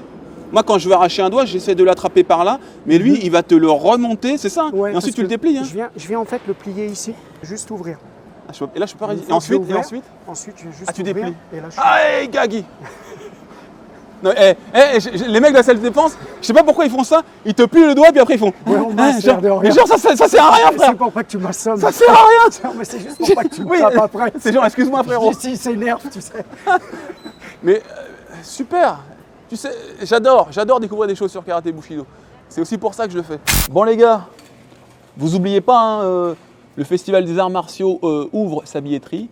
moi, quand je veux arracher un doigt, j'essaie de l'attraper par là, mais lui, il va te le remonter, c'est ça? Ouais, Et ensuite, parce tu le que déplies. Hein. Je viens en fait le plier ici, juste ouvrir. Et là, je peux pas Une résister. fois que j'ai Et ouvert, ensuite Ensuite, je vais juste Ah, tu ouvrir, déplies. Et là, je Allez, Gaggy. Non, les mecs de la salle de défense, je sais pas pourquoi ils font ça, ils te plient le doigt, puis après ils font. Ouais, on m'a genre, de rien. mais genre, ça sert à rien, frère. C'est pour pas que tu m'assommes. Ça sert à rien. Non, mais c'est juste pour pas que tu me Oui, tapes après. c'est genre, excuse-moi, frérot. Si, il s'énerve, tu sais. Mais super. Tu sais, j'adore découvrir des choses sur Karaté Bushido. C'est aussi pour ça que je le fais. Bon les gars, vous oubliez pas, hein, le Festival des Arts Martiaux ouvre sa billetterie.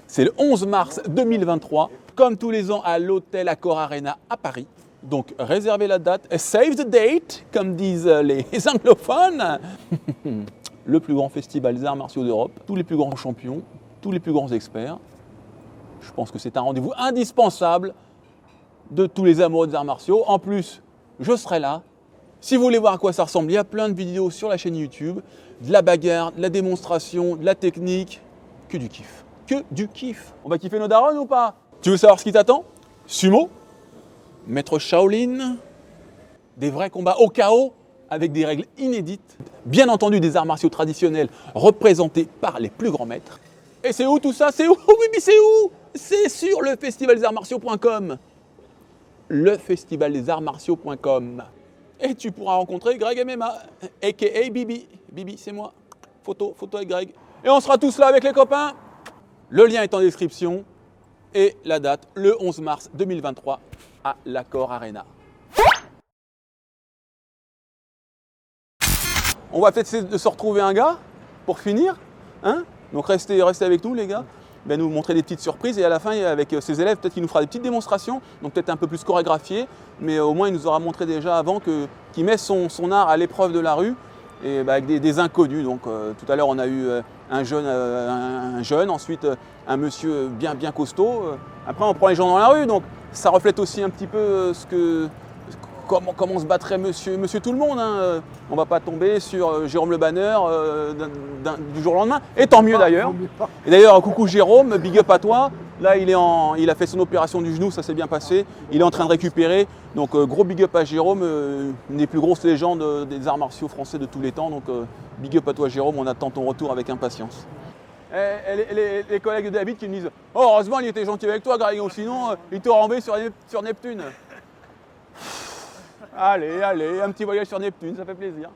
C'est le 11 mars 2023, comme tous les ans à l'hôtel Accor Arena à Paris. Donc réservez la date, save the date, comme disent les anglophones. Le plus grand festival des arts martiaux d'Europe, tous les plus grands champions, tous les plus grands experts. Je pense que c'est un rendez-vous indispensable de tous les amoureux des arts martiaux. En plus, je serai là. Si vous voulez voir à quoi ça ressemble, il y a plein de vidéos sur la chaîne YouTube, de la bagarre, de la démonstration, de la technique, que du kiff. Que du kiff. On va kiffer nos darons ou pas? Tu veux savoir ce qui t'attend? Sumo, maître Shaolin, des vrais combats au chaos avec des règles inédites, bien entendu des arts martiaux traditionnels représentés par les plus grands maîtres. Et c'est où tout ça? C'est où? Oui, mais c'est où? C'est sur le festivaldesartsmartiaux.com. Lefestivaldesartsmartiaux.com. Et tu pourras rencontrer Greg MMA, a.k.a. Bibi. Bibi, c'est moi. Photo avec Greg. Et on sera tous là avec les copains. Le lien est en description. Et la date, le 11 mars 2023 à l'Accor Arena. On va peut-être essayer de se retrouver un gars pour finir. Hein? Donc restez avec nous les gars. Il va nous montrer des petites surprises et à la fin avec ses élèves peut-être qu'il nous fera des petites démonstrations, donc peut-être un peu plus chorégraphiées, mais au moins il nous aura montré déjà avant qu'il met son art à l'épreuve de la rue et avec des inconnus. Donc tout à l'heure on a eu un jeune, ensuite un monsieur bien costaud. Après on prend les gens dans la rue, donc ça reflète aussi un petit peu comment se battrait monsieur tout le monde. Hein. On ne va pas tomber sur Jérôme Le Banner du jour au lendemain. Et tant mieux d'ailleurs. Et d'ailleurs, coucou Jérôme, big up à toi. Là, il a fait son opération du genou, ça s'est bien passé. Il est en train de récupérer. Donc gros big up à Jérôme, une des plus grosses légendes des arts martiaux français de tous les temps. Donc big up à toi Jérôme, on attend ton retour avec impatience. les collègues de David qui me disent « Oh, heureusement, il était gentil avec toi, Greg, sinon il t'aurait envoyé sur Neptune. » Allez, un petit voyage sur Neptune, ça fait plaisir.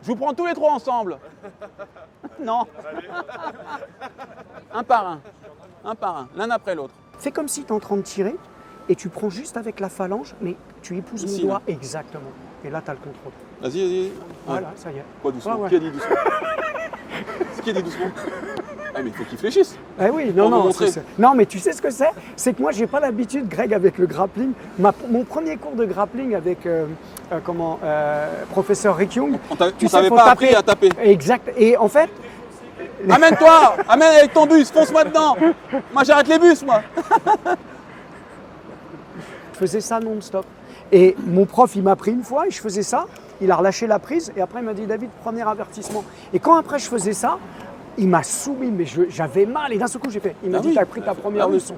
Je vous prends tous les trois ensemble. Non. Un par un, l'un après l'autre. Fais comme si tu es en train de tirer et tu prends juste avec la phalange, mais tu épouses Ici, mon doigt là. exactement. Et là, tu as le contrôle. Vas-y. Voilà, ça y est. Quoi doucement? Ouais. Qui a dit doucement? Qui a dit doucement? Ah, mais il faut qu'il fléchisse. Eh oui, Pour non, vous montrer. non, mais tu sais ce que c'est? C'est que moi, j'ai pas l'habitude, Greg, avec le grappling. Mon premier cours de grappling avec professeur Rick Young. On tu sais, t'avait faut pas appris à taper. Exact. Et en fait, Amène-toi! Amène avec ton bus, fonce-moi dedans! Moi, j'arrête les bus, moi! je faisais ça non-stop. Et mon prof, il m'a pris une fois et je faisais ça. Il a relâché la prise et après, il m'a dit, David, premier avertissement. Et quand après, je faisais ça, il m'a soumis, mais j'avais mal. Et d'un seul coup, j'ai fait. Il m'a dit, oui. t'as pris ta première Ah oui. leçon.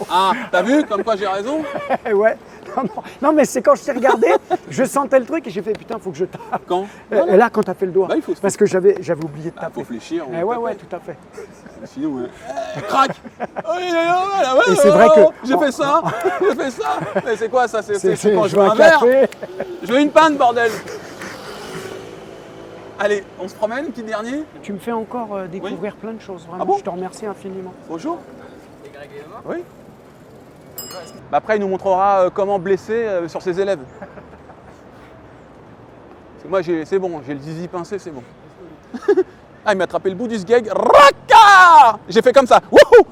Ah, t'as vu comme quoi j'ai raison? Ouais. Non, mais c'est quand je t'ai regardé, je sentais le truc et j'ai fait, putain, faut que je tape. Quand? Et là, quand t'as fait le doigt. Bah, il faut- Parce que j'avais oublié de Ah, taper. faut fléchir. on Ouais, tape. tout à fait. Sinon, crac! Et c'est vrai que- J'ai fait ça! Mais c'est quoi ça? C'est quand je je veux veux un un verre? café. Je veux une panne, bordel! Allez, on se promène, petit dernier? Tu me fais encore découvrir plein de choses, vraiment. Ah bon? Je te remercie infiniment. Bonjour. Oui. Bah après, il nous montrera comment blesser sur ses élèves. Parce que moi, c'est bon, j'ai le zizi pincé, c'est bon. Ah, il m'a attrapé le bout du sgeg. Raka! J'ai fait comme ça. Wouhou!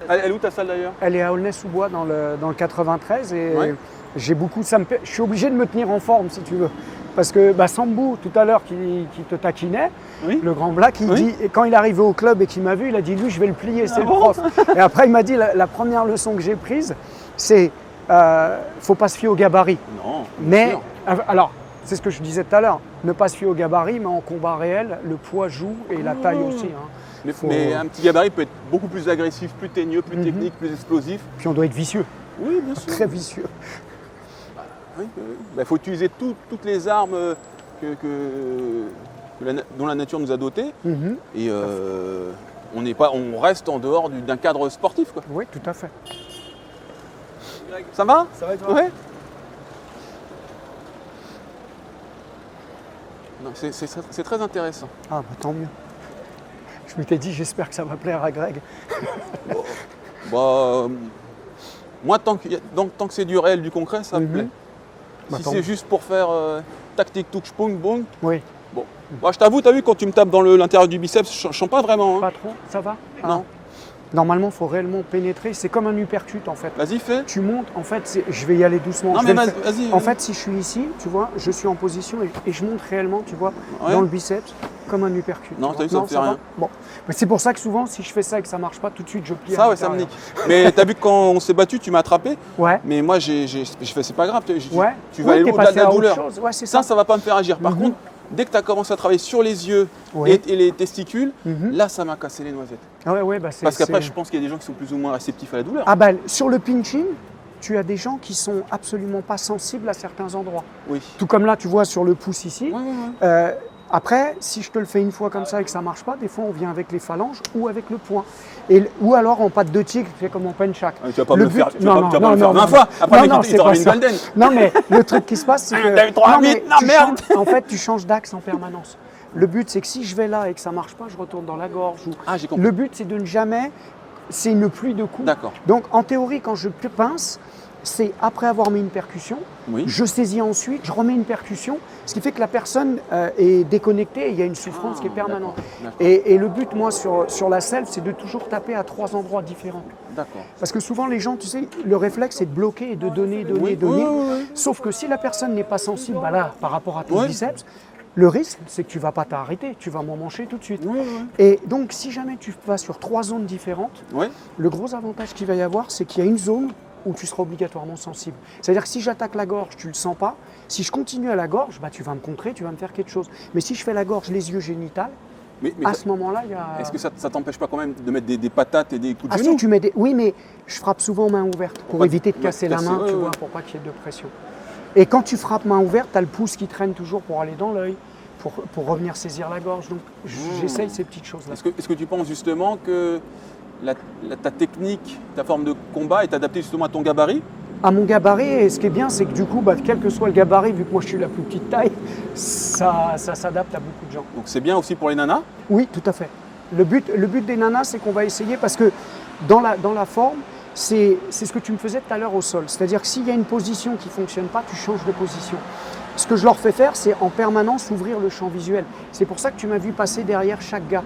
Elle est où ta salle d'ailleurs? Elle est à Aulnay-sous-Bois dans le 93 et Ouais. j'ai beaucoup. Je suis obligé de me tenir en forme si tu veux. Parce que Sambou, tout à l'heure, qui te taquinait, Oui. le grand black, il Oui. dit, et quand il est arrivé au club et qu'il m'a vu, il a dit lui, je vais le plier, c'est le bon prof. Et après, il m'a dit la première leçon que j'ai prise, c'est faut pas se fier au gabarit. Non. Mais, sûr. alors, c'est ce que je disais tout à l'heure, ne pas se fier au gabarit, mais en combat réel, le poids joue et la taille aussi. Hein. Mais, faut- mais un petit gabarit peut être beaucoup plus agressif, plus teigneux, plus technique, plus explosif. Puis on doit être vicieux, Oui, bien sûr. très vicieux. Oui, oui. Bah, faut utiliser toutes les armes dont la nature nous a dotées. Mhm. Et on reste en dehors d'un cadre sportif, quoi. Oui, tout à fait. Ça va? Ça va et toi? Ouais. Non, c'est très intéressant. Ah, tant mieux. Je m'étais dit, j'espère que ça va plaire à Greg. Bah, moi, tant que c'est du réel, du concret, ça me Mhm. plaît. Bah, Si tant c'est mieux. juste pour faire tactique, touch, pong, bong, Oui, bon. Moi, je t'avoue, t'as vu, quand tu me tapes dans l'intérieur du biceps, je sens pas vraiment. Hein. pas trop, ça va? Ah. Non. Normalement, il faut réellement pénétrer. C'est comme un uppercut en fait. Vas-y, fais. Tu montes, en fait, je vais y aller doucement. Non, Je mais vais le vas-y. faire. En fait, si je suis ici, tu vois, je suis en position et je monte réellement, tu vois, Ouais. dans le biceps, comme un uppercut. Non, tu t'as vois. vu, ça me fait va rien. Bon, mais c'est pour ça que souvent, si je fais ça et que ça marche pas, tout de suite, je plie. à Ça, ouais, ça me l'intérieur. nique. Mais t'as vu que quand on s'est battu, tu m'as attrapé. Ouais. Mais moi, j'ai fait, c'est pas grave. Ouais. Tu Oui, vas aller t'es au-delà de passé la à autre douleur. chose. Ouais, c'est ça. Ça va pas me faire agir. Par Mhm. contre, dès que tu as commencé à travailler sur les yeux Oui. et les testicules, Mhm. là, ça m'a cassé les noisettes. Ouais, c'est. Parce qu'après, c'est- je pense qu'il y a des gens qui sont plus ou moins réceptifs à la douleur. Ah sur le pinching, tu as des gens qui sont absolument pas sensibles à certains endroits. Oui. Tout comme là, tu vois sur le pouce ici. Ouais, ouais, ouais. Après, si je te le fais une fois comme ça et que ça marche pas, des fois on vient avec les phalanges ou avec le poing. Ou alors en patte de tigre, tu fais comme en penchak. Ah, tu vas pas Le me le faire, but- tu vas non, pas, tu vas non, pas me le faire non, 20 non, fois. Après, non, mec, non, il c'est t'aura pas mis une ça. golden. Non, mais le truc qui se passe, c'est que. T'as eu 3 non, mais minutes, non, tu merde. En fait, tu changes d'axe en permanence. Le but, c'est que si je vais là et que ça marche pas, je retourne dans la gorge. Ah, j'ai compris. Le but, c'est de ne jamais. C'est une pluie de coups. D'accord. Donc, en théorie, quand je pince, c'est après avoir mis une percussion, Oui. je saisis ensuite, je remets une percussion, ce qui fait que la personne est déconnectée et il y a une souffrance qui est permanente. D'accord. Et le but, moi, sur la self, c'est de toujours taper à 3 endroits différents. D'accord. Parce que souvent, les gens, tu sais, le réflexe, c'est de bloquer et de donner, donner, Oui, donner. oui, oui, oui. Sauf que si la personne n'est pas sensible, là, par rapport à ton Oui. biceps, le risque, c'est que tu ne vas pas t'arrêter, tu vas m'emmancher tout de suite. Oui, oui, Et donc, si jamais tu vas sur 3 zones différentes, oui. le gros avantage qu'il va y avoir, c'est qu'il y a une zone où tu seras obligatoirement sensible. C'est-à-dire que si j'attaque la gorge, tu ne le sens pas. Si je continue à la gorge, tu vas me contrer, tu vas me faire quelque chose. Mais si je fais la gorge, les yeux génitales, Mais à ce moment-là, il y a... est-ce que ça t'empêche pas quand même de mettre des patates et des coups de Ah si, genou? tu mets des... Oui, mais je frappe souvent main ouverte pour pas éviter de te casser la casser, main, ouais, tu ouais. vois, pour pas qu'il y ait de pression. Et quand tu frappes main ouverte, tu as le pouce qui traîne toujours pour aller dans l'œil, pour revenir saisir la gorge. Donc j'essaye ces petites choses-là. Est-ce que tu penses justement que ta technique, ta forme de combat est adaptée justement à ton gabarit? À mon gabarit, et ce qui est bien, c'est que du coup, quel que soit le gabarit, vu que moi je suis la plus petite taille, ça s'adapte à beaucoup de gens. Donc c'est bien aussi pour les nanas? Oui, tout à fait. Le but des nanas, c'est qu'on va essayer, parce que dans la forme, c'est ce que tu me faisais tout à l'heure au sol. C'est-à-dire que s'il y a une position qui ne fonctionne pas, tu changes de position. Ce que je leur fais faire, c'est en permanence ouvrir le champ visuel. C'est pour ça que tu m'as vu passer derrière chaque gars.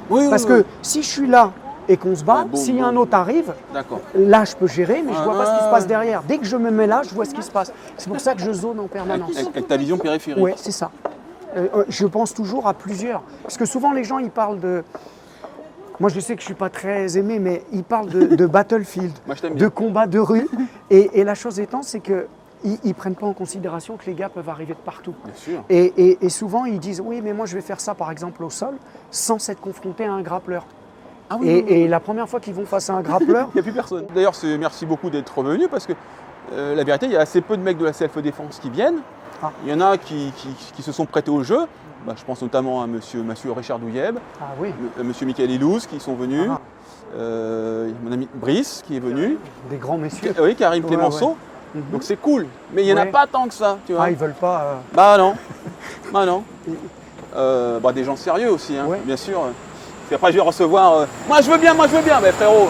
Oui, Parce que si je suis là et qu'on se bat, Ouais, si un autre arrive, D'accord. là je peux gérer, mais je ne vois pas ce qui se passe derrière. Dès que je me mets là, je vois ce qui se passe. C'est pour ça que je zone en permanence. Avec ta vision périphérique. Oui, c'est ça. Je pense toujours à plusieurs. Parce que souvent les gens, ils parlent de... Moi, je sais que je ne suis pas très aimé, mais ils parlent de battlefield, Moi, je t'aime bien. de combat de rue. Et la chose étant, c'est qu'ils ne prennent pas en considération que les gars peuvent arriver de partout. Bien sûr. Et souvent, ils disent, oui, mais moi, je vais faire ça, par exemple, au sol, sans s'être confronté à un grappleur. Ah oui, Et la première fois qu'ils vont face à un grappleur, il n'y a plus personne. D'ailleurs, merci beaucoup d'être revenu parce que la vérité, il y a assez peu de mecs de la self-défense qui viennent. Ah. Il y en a qui se sont prêtés au jeu. Je pense notamment à monsieur Richard Douyeb, ah oui, à monsieur Michael Ilouz qui sont venus, Ah. Mon ami Brice qui est venu, des grands messieurs. oui, Karim Ouais, Clémenceau. ouais. Mhm. Donc c'est cool, mais il n'y en a Ouais. pas tant que ça, tu vois. Ah, ils veulent pas... Bah non, bah non. Des gens sérieux aussi, hein, Ouais. bien sûr. Puis après je vais recevoir moi je veux bien, mais frérot.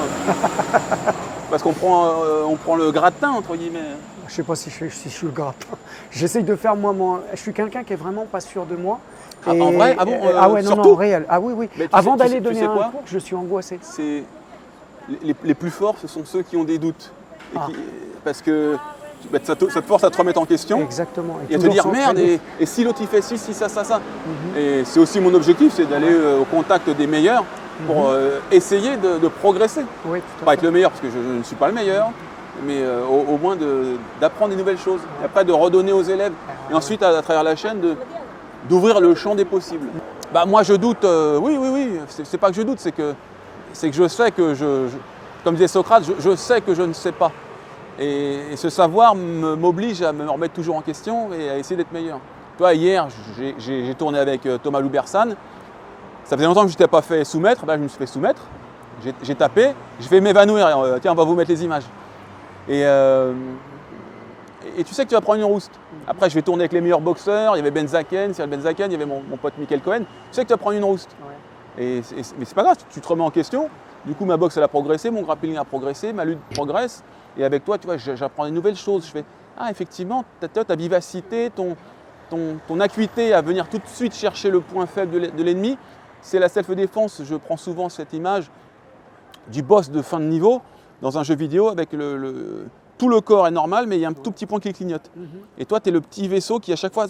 Parce qu'on prend le gratin entre guillemets. Je sais pas si je suis le gratin. J'essaye de faire je suis quelqu'un qui est vraiment pas sûr de moi. Ah, en vrai? Ah bon, ouais, non, surtout en réel. Ah oui, oui. Mais tu Avant sais- d'aller tu donner sais un quoi cours, je suis angoissé. C'est les plus forts, ce sont ceux qui ont des doutes. Et Ah. parce que ça te force à te remettre en question Exactement. et à te toujours dire merde, s'entraîner. et si l'autre il fait ci, ça. Et c'est aussi mon objectif, c'est d'aller au contact des meilleurs pour essayer de progresser. Oui, tout à Pas fait. être le meilleur parce que je ne suis pas le meilleur, mais au moins d'apprendre des nouvelles choses. Et après de redonner aux élèves. Et ensuite, à travers la chaîne, d'ouvrir le champ des possibles. Moi je doute, oui, c'est pas que je doute, c'est que je sais que comme disait Socrate, je sais que je ne sais pas. Et ce savoir m'oblige à me remettre toujours en question et à essayer d'être meilleur. Toi, hier, j'ai tourné avec Thomas Loubersan. Ça faisait longtemps que je ne t'ai pas fait soumettre. Je me suis fait soumettre. J'ai tapé. Je vais m'évanouir. Tiens, on va vous mettre les images. Et tu sais que tu vas prendre une rouste. Après, je vais tourner avec les meilleurs boxeurs. Il y avait Benzaken, Cyril Benzaken, il y avait mon pote Michael Cohen. Tu sais que tu vas prendre une rouste. Ouais. Mais c'est pas grave, tu te remets en question. Du coup, ma boxe, elle a progressé, mon grappling a progressé, ma lutte progresse. Et avec toi, tu vois, j'apprends des nouvelles choses. Je fais, effectivement, ta vivacité, ton acuité à venir tout de suite chercher le point faible de l'ennemi, c'est la self-défense. Je prends souvent cette image du boss de fin de niveau dans un jeu vidéo avec tout le corps est normal, mais il y a un tout petit point qui clignote. Et toi, tu es le petit vaisseau qui, à chaque fois,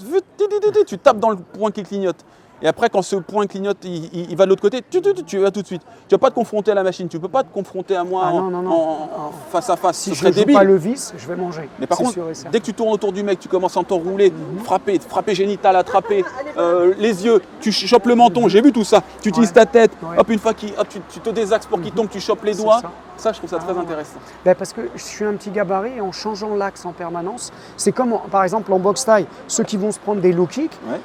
tu tapes dans le point qui clignote. Et après, quand ce point clignote, il va de l'autre côté, tu vas tout de suite. Tu ne vas pas te confronter à la machine, tu ne peux pas te confronter à moi Ah, non. face à face. Si Ce je serait ne joue débile. pas le vice, je vais manger. Mais par C'est contre, sûr et certain. dès que tu tournes autour du mec, tu commences à t'enrouler, frapper génital, attraper les yeux, tu chopes le menton, j'ai vu tout ça. Tu utilises Ouais. ta tête, Ouais. hop, une fois tu te désaxes pour qu'il tombe, tu chopes les C'est doigts. ça. Ça, je trouve ça très Ah. intéressant. Parce que je suis un petit gabarit et en changeant l'axe en permanence, c'est comme par exemple en boxe taille, ceux qui vont se prendre des low kicks, Ouais.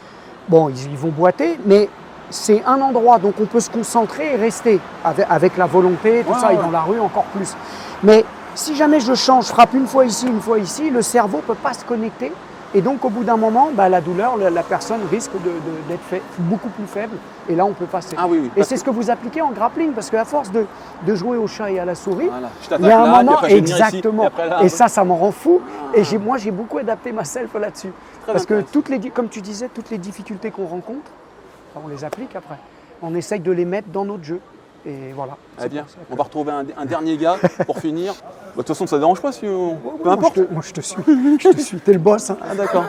bon, ils vont boiter, mais c'est un endroit, donc on peut se concentrer et rester avec la volonté, tout Ouais, ça, et ouais. dans la rue encore plus. Mais si jamais je change, je frappe une fois ici, le cerveau ne peut pas se connecter. Et donc au bout d'un moment, la douleur, la personne risque d'être beaucoup plus faible. Et là, on peut passer. Ah oui. Et c'est ce que vous appliquez en grappling, parce qu'à force de jouer au chat et à la souris, Voilà. Je il t'attaque y a un là, puis moment, après, je vais venir ici, exactement, puis après là. et ça m'en rend fou. Et moi, j'ai beaucoup adapté ma self là-dessus. Très Parce que intéressant. comme tu disais, toutes les difficultés qu'on rencontre, on les applique après. On essaye de les mettre dans notre jeu. Et voilà. Eh bien, pour ça que- on va retrouver un dernier gars pour finir. De toute façon, ça ne dérange pas si peu importe. Moi, je te suis. Je te suis. T'es le boss. Hein. Ah d'accord.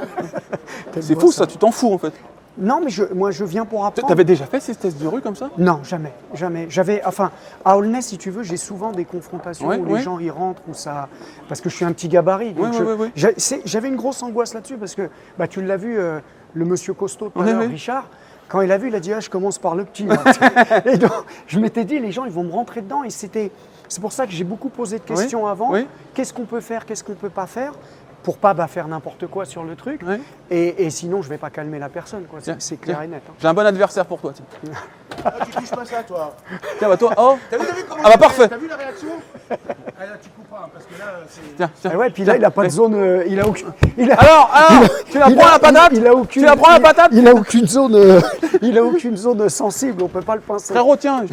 T'es le C'est boss, fou ça, hein. tu t'en fous en fait. Non, mais moi, je viens pour apprendre. T'avais déjà fait ces tests de rue comme ça? Non, jamais. À Aulnay, si tu veux, j'ai souvent des confrontations Ouais, où ouais. les gens y rentrent, parce que je suis un petit gabarit. Donc Ouais. j'avais une grosse angoisse là-dessus parce que, tu l'as vu, le monsieur costaud tout à Ouais, l'heure, ouais. Richard, quand il a vu, il a dit, je commence par le petit. là. Et donc, je m'étais dit, les gens, ils vont me rentrer dedans. Et c'est pour ça que j'ai beaucoup posé de questions avant. Oui. Qu'est-ce qu'on peut faire, qu'est-ce qu'on ne peut pas faire? pour pas faire n'importe quoi sur le truc. Ouais. Et sinon, je vais pas calmer la personne, quoi. Tiens, C'est clair tiens. et net. Hein. J'ai un bon adversaire pour toi. Tiens, Ah, tu touches pas ça, toi. Tiens, bah toi, oh, T'as vu comment Ah bah il fait parfait. T'as vu la réaction? Ah là, tu couperas, hein, parce que là, c'est... tiens, tiens. Et ouais, puis là, il a pas de zone. Il a aucune. Alors, tu la il prends a- la patate il a aucune, Tu la prends la patate Il a aucune zone. Il a aucune zone sensible. On peut pas le pincer. Frérot, tiens,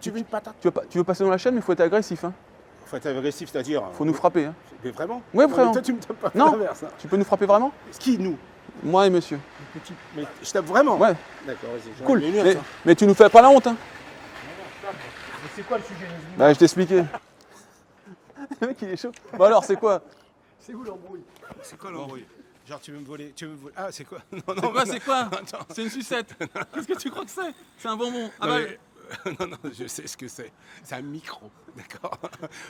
Tu veux une patate? tu veux passer dans la chaîne, mais il faut être agressif. Hein. Faut être agressif, c'est-à-dire... Faut nous frapper. Hein. Mais vraiment? Ouais, Non, frère. mais toi, tu me tapes pas Non. travers, ça. Tu peux nous frapper vraiment? Qui, nous? Moi et monsieur. Petit... Mais je tape vraiment? Ouais, D'accord, vas-y. j'en cool. ai une, Mais, ça. mais tu nous fais pas la honte. Hein. Mais c'est quoi le sujet? Bah, je t'expliquais. Le mec, il est chaud. Bon, alors, c'est quoi? C'est où l'embrouille? C'est quoi l'embrouille? Genre, tu veux me voler... Ah, c'est quoi? Non, C'est quoi, c'est quoi? Attends. C'est une sucette. Qu'est-ce que tu crois que c'est? C'est un bonbon. Ah Non, bah, mais- non, je sais ce que c'est. C'est un micro, d'accord?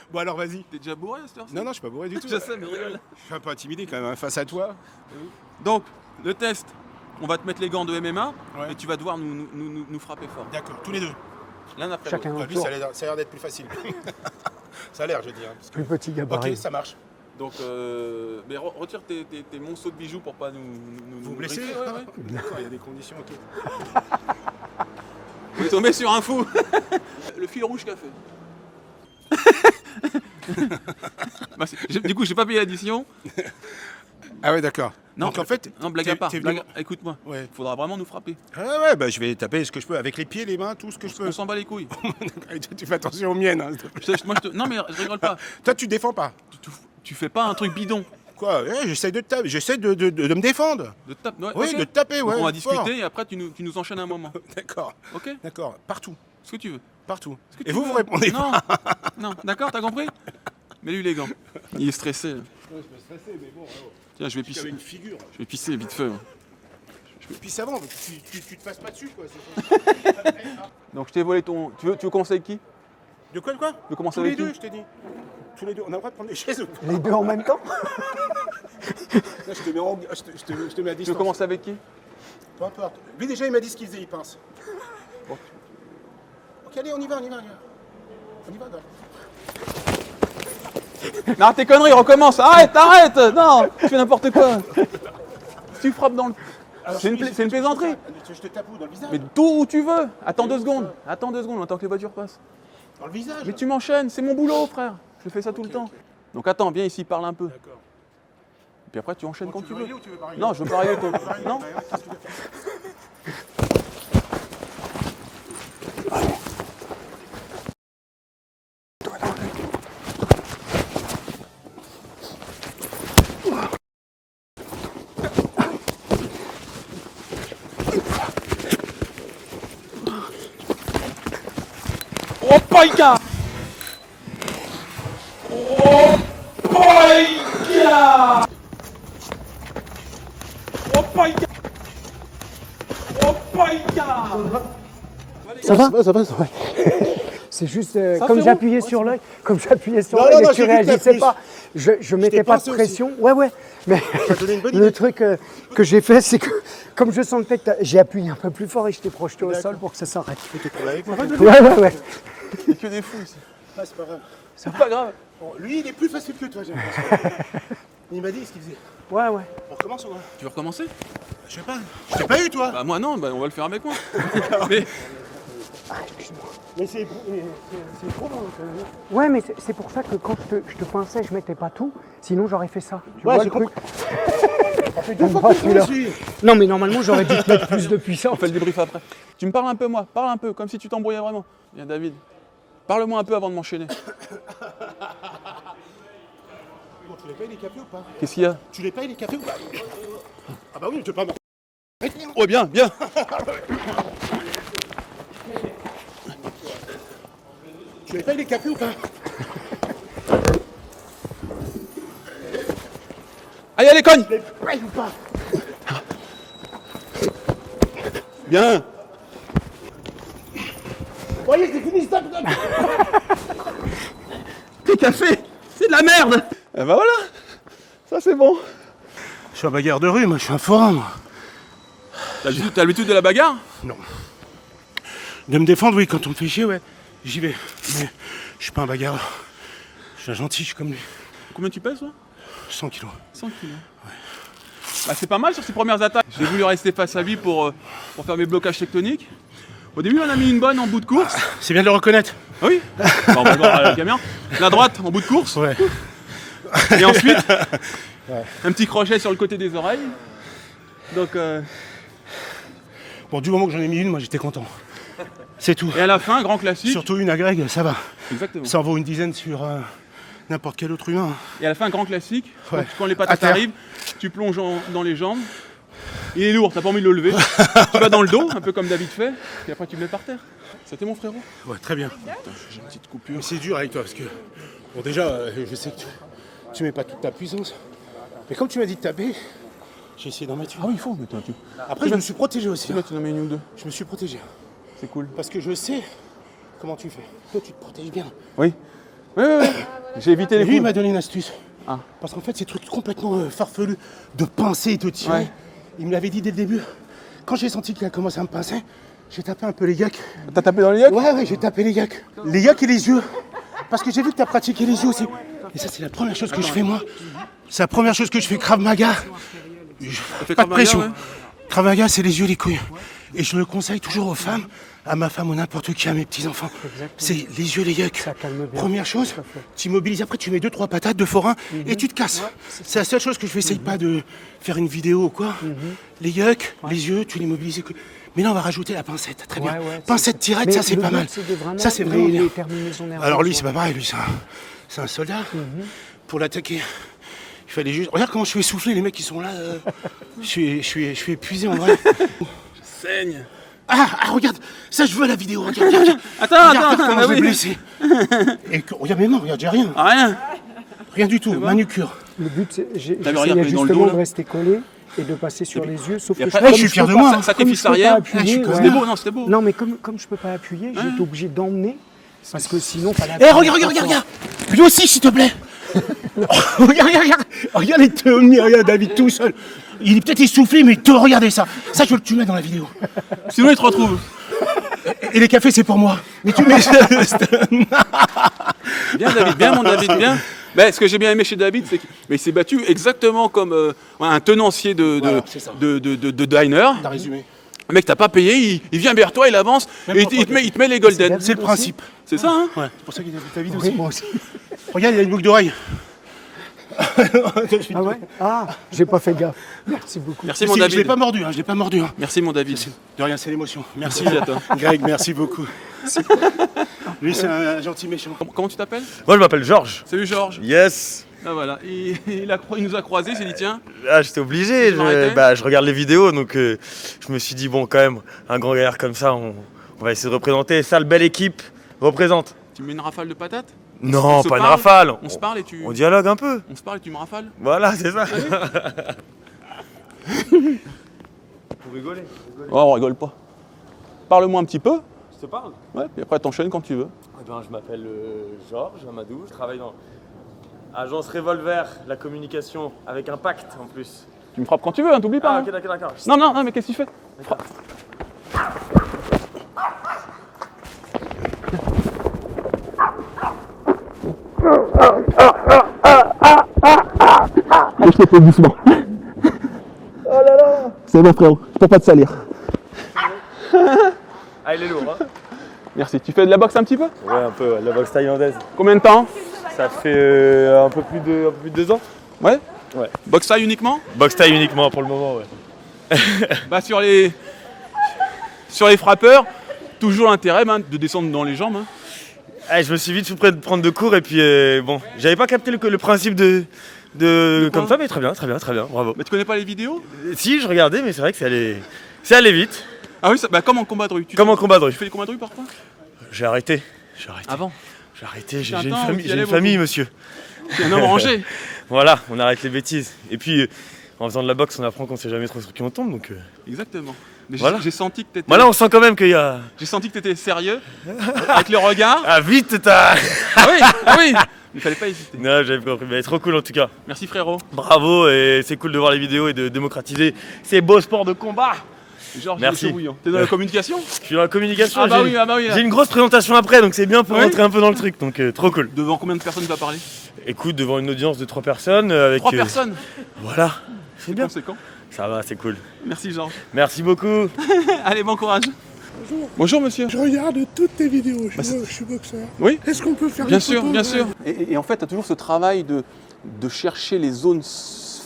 Bon, alors, vas-y. t'es déjà bourré à cette heure-ci? Non, non, je suis pas bourré du tout. Je sais, mais rigole. Je suis un peu intimidé quand même, hein, face à toi. Donc, le test, on va te mettre les gants de MMA Ouais. et tu vas devoir nous frapper fort. D'accord, tous les deux. L'un après Chacun l'autre. un Lui, tour. ça a l'air d'être plus facile. Ça a l'air, je dis. Hein, parce que- Plus petit gabarit. Ok, ça marche. Donc, mais retire tes monceaux de bijoux pour pas nous Vous blessez? griffer, ouais, ouais. D'accord, il y a des conditions, ok. On est tombé sur un fou. Le fil rouge qu'a fait. Bah, du coup, j'ai pas payé l'addition. Ah ouais, d'accord. Non, Donc en fait, non, blague à part. t'es venu- Écoute-moi. Ouais. Faudra vraiment nous frapper. Ah ouais, bah je vais taper ce que je peux, avec les pieds, les mains, tout ce que je peux. On s'en bat les couilles. Tu fais attention aux miennes. Hein. Non, mais je rigole pas. Toi, tu défends pas. Tu fais pas un truc bidon. Quoi? Ouais, j'essaie de te taper, j'essaie de me défendre. De te taper. Ouais, Oui, ok. de te taper, Donc, ouais. on va fort. discuter et après tu nous enchaînes un moment. D'accord, Ok? d'accord. Partout, Ce que tu veux. partout. Ce que Et tu vous, veux. vous répondez Non, pas. non, d'accord, t'as compris? Mais lui, les gants. Il est stressé. Là. Je me stressais, mais bon, Tiens, je vais pisser. une figure. Je vais pisser vite fait. Puis ça va, tu te passes pas dessus, quoi. c'est ça. Donc je t'ai volé ton. Tu veux commencer avec qui? De quoi, de quoi? Tu veux commencer Tous les avec qui? deux, je t'ai dit. Tous les deux. On a le droit de prendre des chaises ou pas? Les deux en même temps. Là, je te mets, je te mets à Tu distance. veux commencer avec qui? Peu importe. Lui, déjà, il m'a dit ce qu'il faisait, il pince. Bon. Ok, allez, on y va, on y va, on y va. On y va, gars. Non, tes conneries, recommence. Arrête, arrête. Non, tu fais n'importe quoi. Tu frappes dans le. C'est une plaisanterie. Je te tape où? Dans le visage? Mais d'où tu veux. Attends 2 secondes. Attends 2 secondes, on attend que les voitures passent. Dans le visage? Mais tu m'enchaînes, c'est mon boulot, frère. Je fais ça tout le temps. Donc attends, viens ici, parle un peu. D'accord. Et puis après, tu enchaînes quand Tu tu veux veux. régler ou tu veux pas régler? Non, je veux pas régler toi. Non. Qu'est-ce que tu veux faire? Oh, païka! Oh, païka! Oh, païka! Oh, païka! Ça va, ça va, ça va. C'est juste comme frérot. j'appuyais sur l'œil, comme j'appuyais sur Non, l'œil non, et non, que tu j'ai vu que t'as réagissais plus. pas. Je mettais pas de pensé pression. Ouais, ouais. Mais donné une bonne le idée. truc que j'ai fait, c'est que comme je sentais que j'ai appuyé un peu plus fort et je t'ai projeté au sol pour que ça s'arrête. Avec moi. Ouais, ouais, ouais. Il y a que des fous ici. Ah, c'est pas grave. C'est pas grave. Bon, lui, il est plus facile que toi, j'ai l'impression. Il m'a dit ce qu'il faisait. Ouais, ouais. On recommence ou quoi? Tu veux recommencer? Je sais pas. Je t'ai pas eu, toi. Bah moi non, bah, on va le faire avec moi. Mais Mais c'est trop long. Ouais, mais c'est pour ça que quand je te pinçais, je mettais pas tout. Sinon, j'aurais fait ça. Tu Ouais, vois j'ai le truc. Ça fait 2 fois Bah, que tu celui-là. me suis. Non, mais normalement, j'aurais dû te mettre plus de puissance. on fait le débrief après. Tu me parles un peu moi, parle un peu, comme si tu t'embrouillais vraiment. Viens David. Parle-moi un peu avant de m'enchaîner. Bon, tu les payes les cafés ou pas? Qu'est-ce qu'il y a? Tu les payes les cafés ou pas? Ah bah oui, tu peux pas. Oh bien, bien. Tu les payes les cafés ou pas? Allez, allez, cogne. Tu les payes ou pas? Bien. Voyez, c'est fini, stop, stop. Tes cafés, c'est de la merde. Eh ben voilà. Ça c'est bon. Je suis un bagarre de rue, moi, je suis un forain, moi. T'as l'habitude de la bagarre? De me défendre, oui, quand on me fait chier, ouais, j'y vais. Mais je suis pas un bagarreur. Je suis un gentil, je suis comme lui. Combien tu pèses toi? 100 kilos. 100 kilos. Bah, c'est pas mal sur ses premières attaques. J'ai voulu rester face à lui pour faire mes blocages tectoniques. Au début, on a mis une bonne en bout de course. C'est bien de le reconnaître. Ah oui. Bah, on va le voir à la caméra. La droite en bout de course. Ouais. Et ensuite, un petit crochet sur le côté des oreilles. Donc, Bon, du moment que j'en ai mis une, moi j'étais content. C'est tout. et à la fin, grand classique. Surtout une à Greg, ça va. Exactement. Ça en vaut une dizaine sur n'importe quel autre humain. Et à la fin, un grand classique. Ouais. Quand les À patates terre. arrivent, tu plonges dans les jambes. Il est lourd, t'as pas envie de le lever. Tu vas dans le dos, un peu comme David fait, et après tu le mets par terre. C'était mon frérot. Ouais, très bien. J'ai une petite coupure. Mais c'est dur avec toi parce que, bon, déjà, je sais que tu mets pas toute ta puissance. Mais comme tu m'as dit de taper, j'ai essayé d'en mettre une. Ah oui, il faut, mais toi, Après, je me suis protégé aussi. c'est bien, tu en mets une ou deux. Je me suis protégé. C'est cool. Parce que je sais comment tu fais. Toi, tu te protèges bien. Oui. Oui, oui, oui. J'ai évité Et les lui, il coups. m'a donné une astuce. Ah. Parce qu'en fait, ces trucs complètement farfelus de pincer et de tirer, Ouais. il me l'avait dit dès le début. Quand j'ai senti qu'il a commencé à me pincer, j'ai tapé un peu les yaks. T'as tapé dans les yeux? Ouais, j'ai tapé les yaks. Les yaks et les yeux. Parce que j'ai vu que tu as pratiqué les yeux aussi. Et ça, c'est la première chose que je fais, moi. C'est la première chose que je fais, Krav Maga. fait Pas Krav de Maga, pression. ouais. Krav Maga, c'est les yeux, les couilles. Et je le conseille toujours aux femmes, à ma femme ou n'importe qui, à mes petits-enfants. C'est les yeux, les yeux. calme bien. Première chose, tu immobilises. Après, tu mets 2-3 patates de forain et tu te casses. C'est la seule chose que je fais. Essaye pas de faire une vidéo ou quoi. Les yucks, les yeux, tu l'immobilises. Mais là, on va rajouter la pincette. Très bien. Ouais, ouais, Pincette tirette, Mais ça, c'est le pas but, mal. c'est de vraiment Ça, c'est vraiment bien. les terminaisons nerveuses. Alors lui, c'est pas pareil. Lui, c'est un soldat. Pour l'attaquer, il fallait juste... Regarde comment je suis essoufflé, les mecs qui sont là. Je suis épuisé, en vrai. Saigne. Ah, regarde, ça, je veux la vidéo. Regarde, regarde. Attends, Regarde comment bah je l'ai oui. blessé. Et regarde, mais non, regarde, j'ai rien. Ah, rien. Rien du tout, manucure. Le but, c'est T'avais j'essayais regardé dans le dos, justement là. de rester collé et de passer sur les yeux. Sauf Et que après, comme je suis fier peux de moi, pas- hein. Sacrifice comme je peux arrière. pas appuyer, je suis quand C'était même- beau, non, c'était beau. Non, mais comme je peux pas appuyer, j'ai été obligé d'emmener parce que sinon, fallait Eh, appuyer regarde, trop regarde. Lui aussi, s'il te plaît. Regarde. Regarde les Tommy, regarde David tout seul. Il est peut-être essoufflé, mais regardez ça. Ça, je veux que tu mets dans la vidéo. Sinon, il te retrouve. Et les cafés, c'est pour moi. Mais tu mets... Bien, David, bien, mon David, bien. Mais ce que j'ai bien aimé chez David, c'est qu'il s'est battu exactement comme un tenancier Voilà, c'est ça. de diner. T'as résumé. Le mec, t'as pas payé, il vient vers toi, il avance, Même et pas il te met les golden. C'est le principe. C'est ça, hein? Ouais, c'est pour ça qu'il a fait ta vidéo fort. aussi. Oui, moi aussi. Regarde, il a une boucle d'oreille. Ah ouais? Ah, j'ai pas fait gaffe. Merci beaucoup. Merci, mon Je l'ai David. pas mordu, hein, je l'ai pas mordu. Hein. Merci, mon David. De rien, c'est l'émotion. Merci. Merci à toi. Greg, merci beaucoup. Lui, c'est un gentil méchant. Comment tu t'appelles? Moi je m'appelle Georges. Salut, Georges. Yes. Ah, voilà. Il nous a croisés, il s'est dit, tiens, Ah j'étais obligé, Tu m'arrêtais je regarde les vidéos donc je me suis dit bon quand même, un grand gaillard comme ça, on va essayer de représenter. Sale belle équipe, représente. tu me mets une rafale de patates? Non, se pas une parle rafale. On se parle et tu... On dialogue un peu. On se parle et tu me rafales? Voilà, c'est ça. Oh, on rigole pas. Parle-moi un petit peu. Je te parle. Ouais, puis après t'enchaînes quand tu veux. Je m'appelle Georges Amadou, je travaille dans Agence Revolver, la communication avec Impact en plus. Tu me frappes quand tu veux, hein, t'oublies pas. Ah hein. ok d'accord. Non, mais qu'est-ce que tu fais? Frappe. Je te fais doucement. Oh là là. C'est bon, frérot, je peux pas te salir. Ah il est lourd hein. Merci. Tu fais de la boxe un petit peu? Ouais un peu, la boxe thaïlandaise. Combien de temps? Ça fait un peu plus de 2 ans. Ouais. Ouais. Boxe taille uniquement? Boxe taille uniquement pour le moment ouais. Bah sur les frappeurs, toujours l'intérêt de descendre dans les jambes. Hein. Ah, je me suis vite fait prendre de cours et puis bon, j'avais pas capté le principe de comme ça, mais très bien, bravo. Mais tu connais pas les vidéos? Si, je regardais, mais c'est vrai que c'est allé vite. Ah oui, bah comme en combat de rue. Comme en combat de rue. Tu fais des combats de rue parfois? J'ai arrêté. Avant. J'ai arrêté, j'ai C'est un une temps où famille, tu y allais famille, monsieur. Tu es un homme rangé. Voilà, on arrête les bêtises. Et puis, en faisant de la boxe, on apprend qu'on sait jamais trop sur qui on tombe, donc... Exactement. Mais Voilà. j'ai senti que t'étais. Voilà, on sent quand même qu'il y a... J'ai senti que t'étais sérieux avec le regard. Ah, vite, t'as... Ah oui. Il fallait pas hésiter. Non, j'avais compris, mais trop cool en tout cas. Merci frérot. Bravo, et c'est cool de voir les vidéos et de démocratiser ces beaux sports de combat. Georges, Merci. il est chaud bouillant. T'es dans la communication? Je suis dans la communication. Ah bah j'ai- oui, ah bah oui. J'ai une grosse présentation après, donc c'est bien pour Ouais. rentrer un peu dans le truc, donc trop cool. Devant combien de personnes tu vas parler? Écoute, devant une audience de 3 personnes, avec... 3 personnes. Voilà, c'est bien. Conséquent. Ça va, c'est cool. Merci Georges. Merci beaucoup. Allez, bon courage. Bonjour monsieur. Je regarde toutes tes vidéos, Bah, c'est- je suis boxeur. Oui. Est-ce qu'on peut faire Bien des sûr, photos, bien ouais. sûr. Et en fait, tu as toujours ce travail de chercher les zones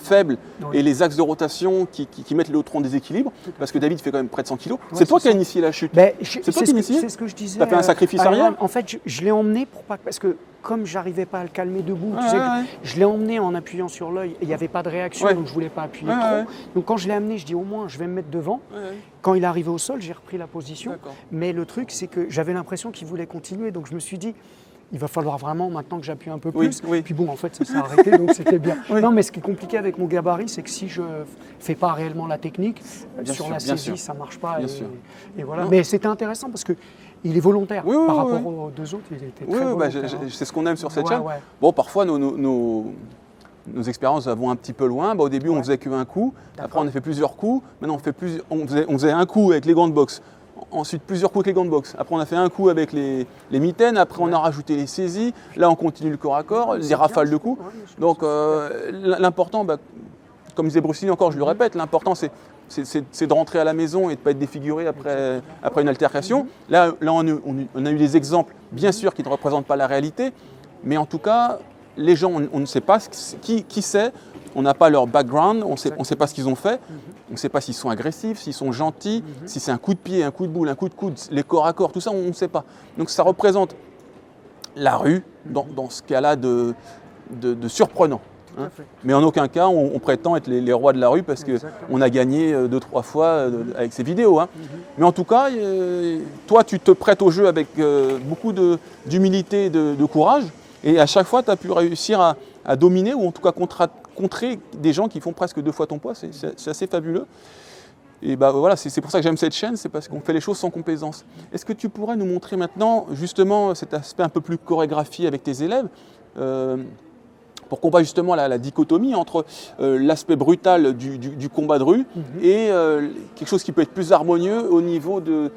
faibles Oui. et les axes de rotation qui mettent l'électron en déséquilibre, parce que David fait quand même près de 100 kg. Ouais, C'est toi c'est qui as ça. initié la chute. Ben, C'est toi qui ce que- initié? c'est ce que je disais. T'as fait un sacrifice à arrière? En fait, je l'ai emmené pour pas. Parce que comme j'arrivais pas à le calmer debout, tu Ouais, sais, ouais. je l'ai emmené en appuyant sur l'œil et il n'y avait pas de réaction, Ouais. donc je voulais pas appuyer Ouais, trop. ouais. Donc quand je l'ai amené, je dis au moins je vais me mettre devant. Ouais, ouais. Quand il est arrivé au sol, j'ai repris la position. D'accord. Mais le truc, c'est que j'avais l'impression qu'il voulait continuer. Donc je me suis dit, il va falloir vraiment maintenant que j'appuie un peu Oui, plus. oui. Puis bon, en fait, ça s'est arrêté, donc c'était bien. Oui. Non, mais ce qui est compliqué avec mon gabarit, c'est que si je fais pas réellement la technique, Bien sur sûr, la bien saisie, sûr. ça marche pas. Bien et, sûr. et voilà. Non. Mais c'était intéressant parce que il est volontaire Oui, oui, par oui, rapport oui. aux deux autres. Il était Oui, très oui, bah, volontaire. c'est ce qu'on aime sur cette Ouais, chaîne. ouais. Bon, parfois, nos expériences vont un petit peu loin. Bah, au début, on Ouais. faisait qu'un coup. Après, D'accord. on a fait plusieurs coups. Maintenant, on faisait un coup avec les gants de boxe. Ensuite, plusieurs coups avec les gants de boxe. Après, on a fait un coup avec les mitaines. Après, on a rajouté les saisies. Là, on continue le corps à corps, les C'est rafales bien, de coups. ouais, mais je Donc, pense que l'important, bah, comme disait Bruce Lee encore, je le répète, l'important, c'est de rentrer à la maison et de ne pas être défiguré après une altercation. Là, on a eu des exemples, bien sûr, qui ne représentent pas la réalité. Mais en tout cas, les gens, on ne sait pas qui c'est. On n'a pas leur background, on ne sait pas ce qu'ils ont fait, on ne sait pas s'ils sont agressifs, s'ils sont gentils, si c'est un coup de pied, un coup de boule, un coup de coude, les corps à corps, tout ça, on ne sait pas. Donc ça représente la rue dans ce cas-là de surprenant. Hein. Mais en aucun cas, on prétend être les rois de la rue parce qu'on a gagné 2-3 fois avec ces vidéos. Hein. Mais en tout cas, toi, tu te prêtes au jeu avec beaucoup d'humilité et de courage. Et à chaque fois, tu as pu réussir à dominer ou en tout cas contrer des gens qui font presque 2 fois ton poids. C'est assez fabuleux. Et bah voilà, c'est pour ça que j'aime cette chaîne, c'est parce qu'on fait les choses sans complaisance. Est-ce que tu pourrais nous montrer maintenant justement cet aspect un peu plus chorégraphie avec tes élèves pour qu'on voit justement la dichotomie entre l'aspect brutal du combat de rue et quelque chose qui peut être plus harmonieux au niveau de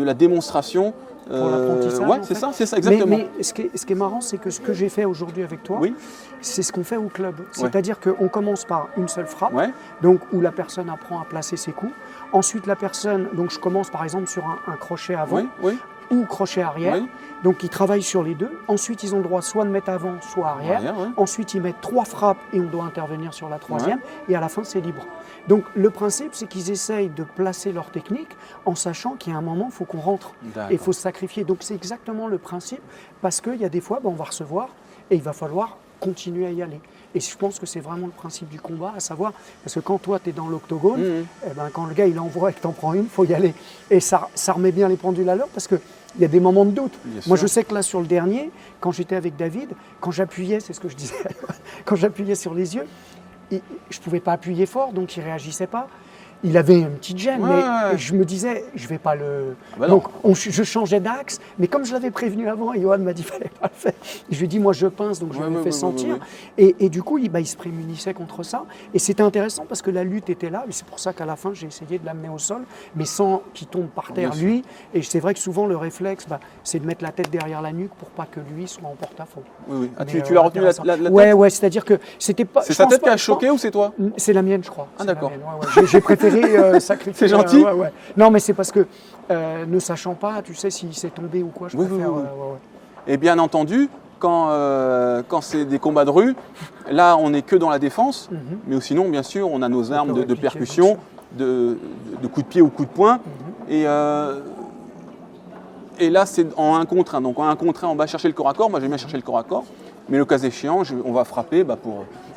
la démonstration. Pour l'apprentissage, ouais, en c'est fait. ça, exactement. Mais ce qui est marrant, c'est que ce que j'ai fait aujourd'hui avec toi, Oui. c'est ce qu'on fait au club. C'est-à-dire qu'on commence par une seule frappe, Ouais. donc où la personne apprend à placer ses coups. Ensuite, la personne, donc je commence par exemple sur un crochet avant Oui, oui, ou crochet arrière. oui. Donc ils travaillent sur les deux. Ensuite, ils ont le droit soit de mettre avant, soit arrière. Arrière, ouais. Ensuite, ils mettent 3 frappes et on doit intervenir sur la troisième. Et à la fin, c'est libre. Donc le principe, c'est qu'ils essayent de placer leur technique en sachant qu'il y a un moment, il faut qu'on rentre. D'accord. Et il faut se sacrifier. Donc c'est exactement le principe parce qu'il y a des fois, on va recevoir et il va falloir continuer à y aller. Et je pense que c'est vraiment le principe du combat, à savoir, parce que quand toi, tu es dans l'octogone, eh ben, quand le gars, il envoie et que tu en prends une, il faut y aller. Et ça remet bien les pendules à l'heure parce qu'il y a des moments de doute. Bien Moi, sûr. je sais que là, sur le dernier, quand j'étais avec David, quand j'appuyais, c'est ce que je disais, quand j'appuyais sur les yeux, je ne pouvais pas appuyer fort, donc il ne réagissait pas. Il avait une petite gêne, Ouais, mais ouais. je me disais, je ne vais pas le... Ah bah non. donc, je changeais d'axe, mais comme je l'avais prévenu avant, et Johan m'a dit qu'il ne fallait pas le faire. Je lui ai dit, moi je pince, donc je Ouais, lui ai ouais, fait ouais, sentir. ouais, Et du coup, il se prémunissait contre ça. Et c'était intéressant parce que la lutte était là. Et c'est pour ça qu'à la fin, j'ai essayé de l'amener au sol, mais sans qu'il tombe par terre, Bien sûr. lui. Et c'est vrai que souvent, le réflexe, c'est de mettre la tête derrière la nuque pour pas que lui soit en porte-à-faux. Oui, oui. Ah, Mais, tu l'as retenu intéressant. la tête? Ouais, c'est-à-dire que c'était pas... C'est je sa pense tête pas- qui a je choqué ou c'est toi? pense- C'est la mienne, je crois. Ah, C'est la d'accord. mienne, ouais. J'ai préféré sacrifier. C'est gentil. Ouais. Non, mais c'est parce que ne sachant pas, tu sais, s'il s'est tombé ou quoi, je Oui, préfère... oui, oui. ouais. Et bien entendu, quand c'est des combats de rue, là on n'est que dans la défense, mais sinon bien sûr on a nos armes de répliquer, percussion, de coups de pied ou coups de poing. Et là c'est en 1 contre 1. Donc en 1 contre 1 on va chercher le corps à corps, moi j'aime bien chercher le corps à corps, mais le cas échéant on va frapper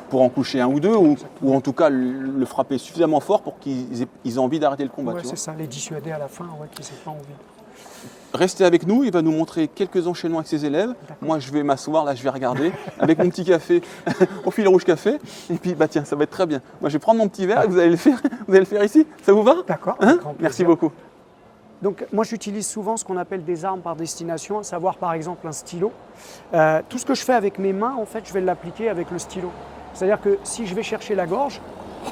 pour en coucher un ou deux, ou en tout cas le frapper suffisamment fort pour qu'ils aient envie d'arrêter le combat. Ouais, tu c'est vois. ça, les dissuader à la fin, qu'ils n'aient pas envie. Restez avec nous, il va nous montrer quelques enchaînements avec ses élèves. Moi, je vais m'asseoir, là, je vais regarder, avec mon petit café, au fil rouge café. Et puis, bah tiens, ça va être très bien. Moi, je vais prendre mon petit verre et vous allez le faire ici. Ça vous va? D'accord. Hein? avec grand plaisir. Merci beaucoup. Donc moi j'utilise souvent ce qu'on appelle des armes par destination, à savoir par exemple un stylo. Tout ce que je fais avec mes mains, en fait, je vais l'appliquer avec le stylo. C'est-à-dire que si je vais chercher la gorge,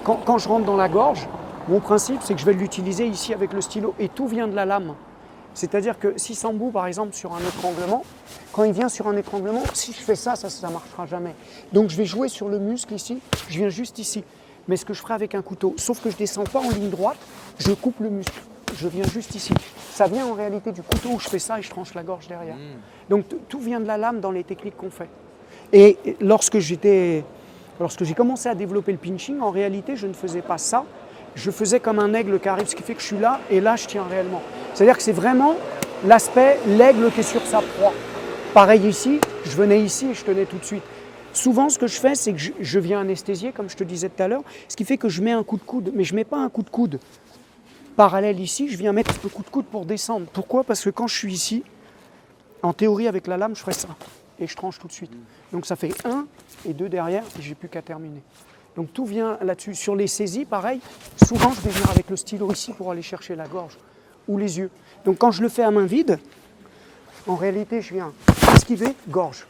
quand je rentre dans la gorge, Mon principe, c'est que je vais l'utiliser ici avec le stylo et tout vient de la lame. C'est-à-dire que si Sambou, par exemple, sur un étranglement, quand il vient sur un étranglement, si je fais ça, ça ne marchera jamais. Donc je vais jouer sur le muscle ici, je viens juste ici. Mais ce que je ferai avec un couteau, sauf que je ne descends pas en ligne droite, je coupe le muscle. Je viens juste ici. Ça vient en réalité du couteau où je fais ça et je tranche la gorge derrière. Donc tout vient de la lame dans les techniques qu'on fait. Et lorsque j'ai commencé à développer le pinching, en réalité, je ne faisais pas ça. Je faisais comme un aigle qui arrive, ce qui fait que je suis là et là, je tiens réellement. C'est-à-dire que c'est vraiment l'aspect, l'aigle qui est sur sa proie. Pareil ici, je venais ici et je tenais tout de suite. Souvent, ce que je fais, c'est que je viens anesthésier, comme je te disais tout à l'heure, ce qui fait que je mets un coup de coude, mais je ne mets pas un coup de coude parallèle ici, je viens mettre le coup de coude pour descendre. Pourquoi? Parce que quand je suis ici, en théorie, avec la lame, je ferai ça et je tranche tout de suite. Donc ça fait 1 et 2 derrière et j'ai plus qu'à terminer. Donc tout vient là-dessus. Sur les saisies, pareil, souvent je vais venir avec le stylo ici pour aller chercher la gorge ou les yeux. Donc quand je le fais à main vide, en réalité, je viens esquiver, gorge.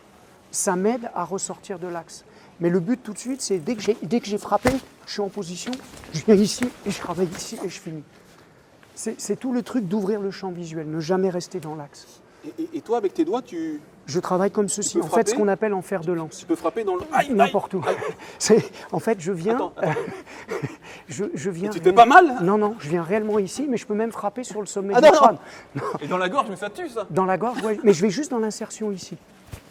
Ça m'aide à ressortir de l'axe. Mais le but tout de suite, c'est dès que j'ai frappé, je suis en position, je viens ici et je travaille ici et je finis. C'est tout le truc d'ouvrir le champ visuel, ne jamais rester dans l'axe. Et toi, avec tes doigts, Je travaille comme ceci, peux en fait, frapper ce qu'on appelle en fer de lance. tu peux frapper dans le... N'importe où. En fait, je viens... Attends. je viens Tu te fais pas mal? Non, non, je viens réellement ici, mais je peux même frapper sur le sommet Ah du non, crâne. Et dans la gorge, mais ça tue, ça. Dans la gorge, ouais, mais je vais juste dans l'insertion ici.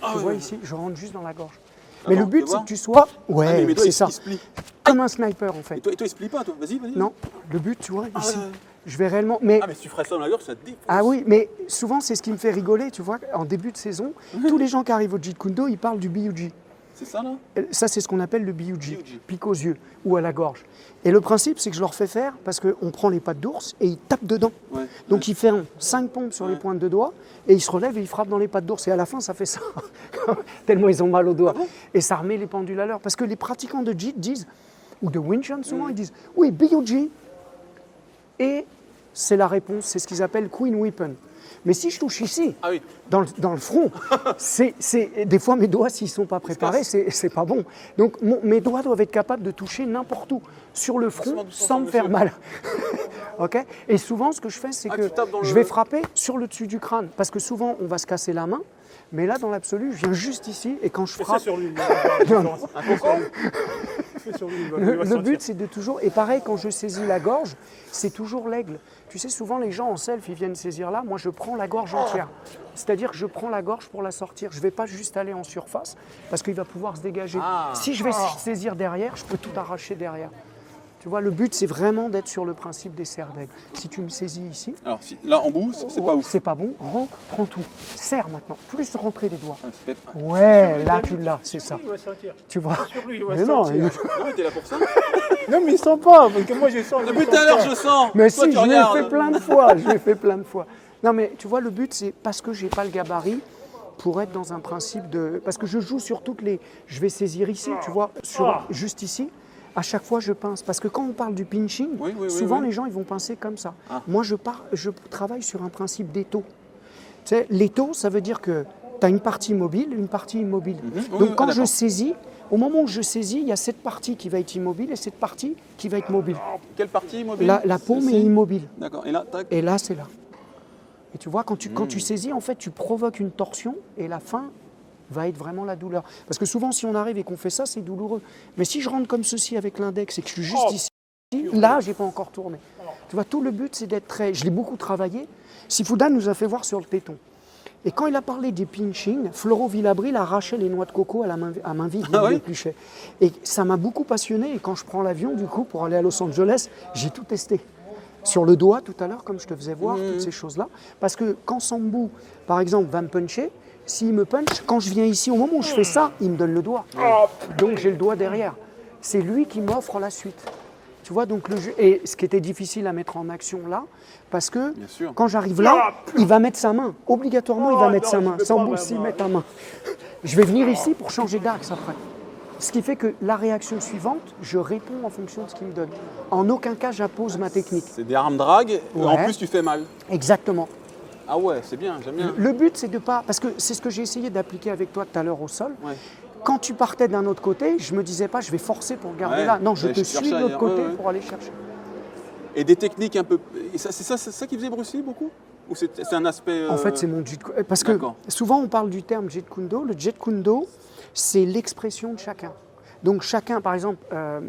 Ah, Tu ouais, vois ouais. ici, je rentre juste dans la gorge. Mais Attends, le but, tu c'est vois que tu sois... Ah, Ouais, mais mes doigts, c'est ils ça. se plient. Comme un sniper, en Et fait. toi, il se plie pas, toi? Vas-y. Non, le but, tu vois, Ah, ici, ouais, ouais. je vais réellement... Mais Ah, mais si tu ferais ça dans la gorge, ça te défonce. Ah oui, mais souvent, c'est ce qui me fait rigoler, tu vois, en début de saison, tous les gens qui arrivent au Jeet Kune Do, ils parlent du BUG. C'est ça, là? Ça, c'est ce qu'on appelle le BUG, BUG. pique aux yeux ou à la gorge. Et le principe, c'est que je leur fais faire parce qu'on prend les pattes d'ours et ils tapent dedans. Ouais. Donc ils font 5 pompes sur les pointes de doigts et ils se relèvent et ils frappent dans les pattes d'ours. Et à la fin, ça fait ça, tellement ils ont mal aux doigts. Et ça remet les pendules à l'heure. Parce que les pratiquants de Jeet disent, ou de Wing Chun souvent, ils disent, oui, BUG. Et c'est la réponse, c'est ce qu'ils appellent Queen Weapon. Mais si je touche ici, Ah oui. dans le front, des fois mes doigts, s'ils ne sont pas préparés, c'est pas bon. Donc mes doigts doivent être capables de toucher n'importe où, sur le front, Doucement, sans me monsieur. faire mal. Ok? Et souvent, ce que je fais, c'est que tu tapes dans je le- vais frapper sur le dessus du crâne. Parce que souvent, on va se casser la main. Mais là, dans l'absolu, je viens juste ici et quand je frappe... sur lui. Non, non. Fais sur lui. Le but, c'est de toujours... Et pareil, quand je saisis la gorge, c'est toujours l'aigle. Tu sais, souvent, les gens en self, ils viennent saisir là. Moi, je prends la gorge entière. C'est-à-dire que je prends la gorge pour la sortir. Je ne vais pas juste aller en surface parce qu'il va pouvoir se dégager. Si je vais saisir derrière, je peux tout arracher derrière. Tu vois, le but, c'est vraiment d'être sur le principe des serres d'aigle. Si tu me saisis ici, Alors, là, en bout, c'est pas ouf. c'est pas bon. Rentre, prends tout. Serre maintenant. Plus rentrer les doigts. Ah, c'est peut-être- Ouais, là, tu l'as, c'est ça. Tu vois. Mais non, Non, mais t'es là pour ça. Non, mais il sent pas, parce que moi je sens. Depuis tout à l'heure, je sens. Mais Toi, si, tu je l'ai regardes. fait plein de fois, je l'ai fait plein de fois. Non mais tu vois, le but c'est parce que j'ai pas le gabarit pour être dans un principe de... Parce que je joue sur toutes les... Je vais saisir ici, tu vois, juste ici. À chaque fois, je pince. Parce que quand on parle du pinching, Oui, oui, oui, souvent oui. les gens ils vont pincer comme ça. Ah. Moi, je travaille sur un principe d'étau. Tu sais, l'étau, ça veut dire que tu as une partie mobile, une partie immobile. Oui, Donc oui, quand ah, je d'accord. saisis, au moment où je saisis, il y a cette partie qui va être immobile et cette partie qui va être mobile. Quelle partie mobile? La paume Celle-ci est immobile. D'accord. Et là, tac. Et là, c'est là. Et tu vois, quand tu saisis, en fait, tu provoques une torsion et la fin va être vraiment la douleur. Parce que souvent, si on arrive et qu'on fait ça, c'est douloureux. Mais si je rentre comme ceci avec l'index et que je suis juste ici, là, j'ai pas encore tourné. Tu vois, tout le but, c'est d'être très... Je l'ai beaucoup travaillé. Sifuda nous a fait voir sur le téton. Et quand il a parlé des pinching, Floro Villabril arrachait les noix de coco à main vide, il Ah les ouais épluchait. Et ça m'a beaucoup passionné. Et quand je prends l'avion, du coup, pour aller à Los Angeles, j'ai tout testé. Sur le doigt, tout à l'heure, comme je te faisais voir, toutes ces choses-là. Parce que quand Sambou, par exemple, va me puncher, s'il me punch, quand je viens ici, au moment où je fais ça, il me donne le doigt. Donc j'ai le doigt derrière. C'est lui qui m'offre la suite. Tu vois, donc le jeu. Et ce qui était difficile à mettre en action là, parce que Bien sûr. quand j'arrive là, il va mettre sa main. Obligatoirement, il va mettre sa main. Sambou aussi met ta main. Je vais venir ici pour changer d'axe après. Ce qui fait que la réaction suivante, je réponds en fonction de ce qu'il me donne. En aucun cas, j'appose ma technique. C'est des armes drag. Et en Ouais. plus, tu fais mal. Exactement. Ah ouais, c'est bien, j'aime bien. Le but, c'est de pas... Parce que c'est ce que j'ai essayé d'appliquer avec toi tout à l'heure au sol. Ouais. Quand tu partais d'un autre côté, je me disais pas, je vais forcer pour le garder Ouais, là. Non, je ouais, te je cherche suis de l'autre ailleurs, côté ouais, ouais. pour aller chercher. Et des techniques un peu. Et c'est ça qui faisait Bruce Lee beaucoup? Ou c'est un aspect. En fait, c'est mon Jeet Kune Do. Parce que D'accord. souvent, on parle du terme Jeet Kune Do. Le Jeet Kune Do, c'est l'expression de chacun. Donc chacun, par exemple,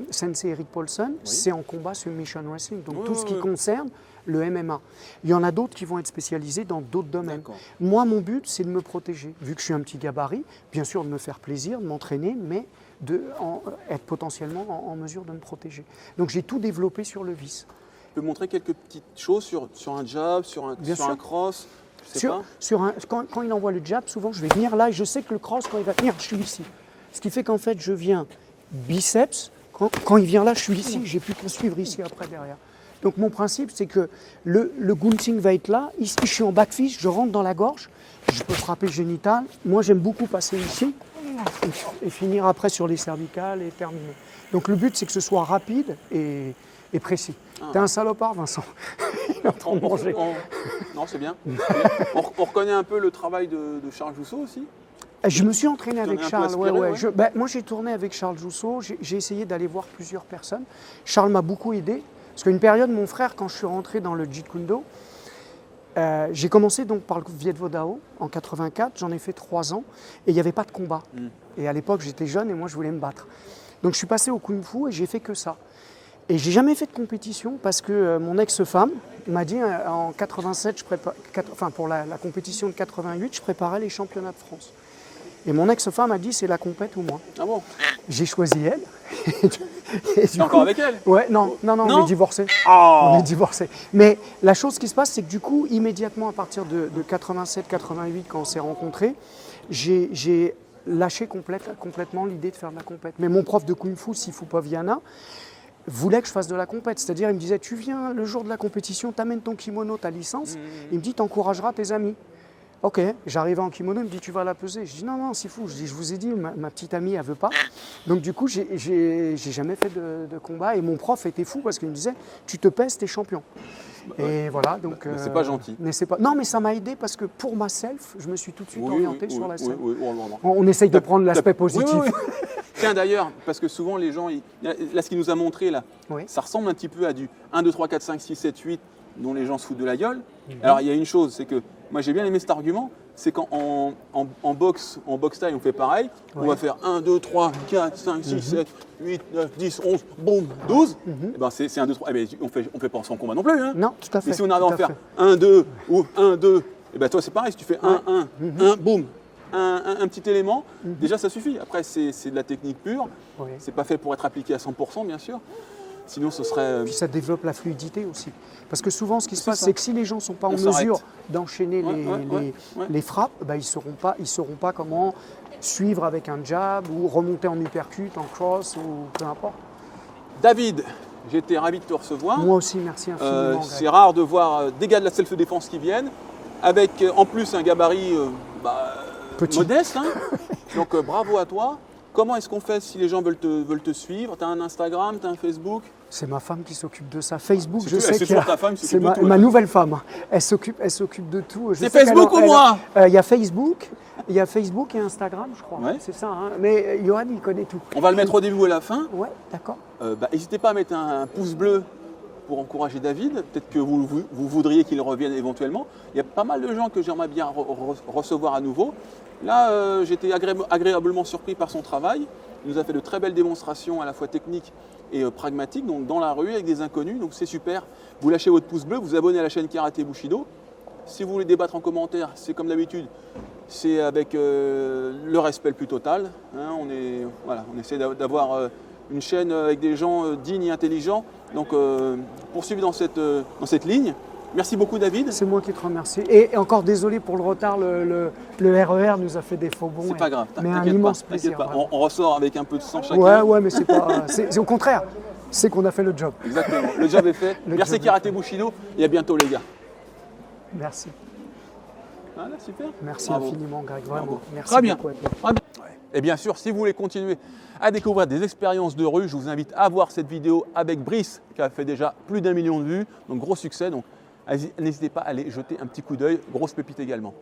Sensei Eric Paulson, c'est en combat submission wrestling. Donc tout ce qui concerne le MMA. Il y en a d'autres qui vont être spécialisés dans d'autres domaines. D'accord. Moi, mon but, c'est de me protéger. Vu que je suis un petit gabarit, bien sûr, de me faire plaisir, de m'entraîner, mais être potentiellement en mesure de me protéger. Donc j'ai tout développé sur le vice. Tu peux montrer quelques petites choses sur un jab, sur un cross, je sais pas. Quand il envoie le jab, souvent je vais venir là et je sais que le cross, quand il va venir, je suis ici. Ce qui fait qu'en fait, je viens biceps, quand il vient là, je suis ici, j'ai pu poursuivre ici après derrière. Donc mon principe, c'est que le gunting va être là, ici je suis en backfist, je rentre dans la gorge, je peux frapper génital. Moi j'aime beaucoup passer ici et finir après sur les cervicales et terminer. Donc le but, c'est que ce soit rapide et précis. T'es un salopard, Vincent. Il est en train de manger. Non, c'est bien. On reconnaît un peu le travail de Charles Jousseau aussi. Je me suis entraîné avec un peu Charles. aspiré, Ouais. ouais. Moi, j'ai tourné avec Charles Jousseau. J'ai essayé d'aller voir plusieurs personnes. Charles m'a beaucoup aidé. Parce qu'à une période, mon frère, quand je suis rentré dans le Jeet Kune Do, j'ai commencé donc par le Viet Vo Dao en 84. J'en ai fait 3 ans. Et il n'y avait pas de combat. Et à l'époque, j'étais jeune et moi, je voulais me battre. Donc, je suis passé au Kung Fu et j'ai fait que ça. Et j'ai jamais fait de compétition parce que mon ex-femme m'a dit en 87, pour la compétition de 88, je préparais les championnats de France. Et mon ex-femme a dit c'est la compète ou moi. Ah bon? J'ai choisi elle. T'es encore avec elle? Ouais, non, on est divorcés. Oh. On est divorcés. Mais la chose qui se passe, c'est que du coup, immédiatement à partir de 87-88, quand on s'est rencontrés, j'ai lâché complètement l'idée de faire de la compète. Mais mon prof de Kung Fu, Sifu Paviana, voulait que je fasse de la compète. C'est-à-dire, il me disait, tu viens le jour de la compétition, t'amènes ton kimono, ta licence, il me dit, t'encourageras tes amis. Ok, j'arrive en kimono, il me dit, tu vas la peser. Je dis, non, c'est fou. Je dis, je vous ai dit, ma petite amie, elle veut pas. Donc du coup, j'ai jamais fait de combat. Et mon prof était fou parce qu'il me disait, tu te pèses, t'es champion. Et voilà, donc... c'est pas gentil. Non, mais ça m'a aidé parce que pour ma self, je me suis tout de suite orienté sur la self. Oui. On essaye de prendre l'aspect positif. Oui. Tiens, d'ailleurs, parce que souvent les gens, là ce qu'il nous a montré là, ça ressemble un petit peu à du 1, 2, 3, 4, 5, 6, 7, 8 dont les gens se foutent de la gueule. Alors il y a une chose, c'est que moi j'ai bien aimé cet argument, c'est qu'en boxe style on fait pareil, on va faire 1, 2, 3, 4, 5, 6, 7, 8, 9, 10, 11, boum, 12. Et ben c'est 1, 2, 3, on fait pas en combat non plus. Hein. Non, tout à fait. Mais si on arrive à en faire 1, 2 ou 1, 2, et ben toi c'est pareil, si tu fais 1, 1, boum, un petit élément, déjà ça suffit. Après c'est de la technique pure, c'est pas fait pour être appliqué à 100% bien sûr. Sinon, ce serait. Puis ça développe la fluidité aussi. Parce que souvent, ce qui se passe, c'est que si les gens ne sont pas en mesure d'enchaîner les frappes, bah, ils ne sauront pas comment suivre avec un jab ou remonter en uppercut, en cross ou peu importe. David, j'étais ravi de te recevoir. Moi aussi, merci infiniment. C'est rare de voir des gars de la self-défense qui viennent, avec en plus un gabarit modeste. Hein. Donc bravo à toi. Comment est-ce qu'on fait si les gens veulent te suivre? Tu as un Instagram, tu as un Facebook? C'est ma femme qui s'occupe de ça. Facebook, je sais c'est toujours ta femme qui c'est s'occupe de tout. ma nouvelle femme. Elle s'occupe de tout. C'est Facebook ou moi? Il y a Facebook et Instagram, je crois. Ouais. C'est ça. Hein. Mais Johan, il connaît tout. On va le mettre au début ou à la fin. Ouais, d'accord. N'hésitez pas à mettre un pouce bleu pour encourager David. Peut-être que vous voudriez qu'il revienne éventuellement. Il y a pas mal de gens que j'aimerais bien recevoir à nouveau. Là, j'étais agréablement surpris par son travail. Il nous a fait de très belles démonstrations à la fois techniques et pragmatiques, donc dans la rue avec des inconnus, donc c'est super. Vous lâchez votre pouce bleu, vous vous abonnez à la chaîne Karaté Bushido. Si vous voulez débattre en commentaire, c'est comme d'habitude, c'est avec le respect le plus total. Hein, on essaie d'avoir une chaîne avec des gens dignes et intelligents, donc poursuivez dans cette ligne. Merci beaucoup David. C'est moi qui te remercie. Et encore désolé pour le retard, le RER nous a fait des faux bons. C'est pas grave, mais un immense plaisir. T'inquiète pas, on ressort avec un peu de sang chacun. Ouais, mais c'est pas. C'est au contraire, c'est qu'on a fait le job. Exactement, le job est fait. Merci Karaté Bushido et à bientôt les gars. Merci. Voilà, super. Merci Bravo. infiniment Greg, vraiment. Bravo. Merci Très bien. beaucoup. Et bien sûr, si vous voulez continuer à découvrir des expériences de rue, je vous invite à voir cette vidéo avec Brice qui a fait déjà plus d'1 million de vues, donc gros succès. Donc n'hésitez pas à aller jeter un petit coup d'œil, grosse pépite également.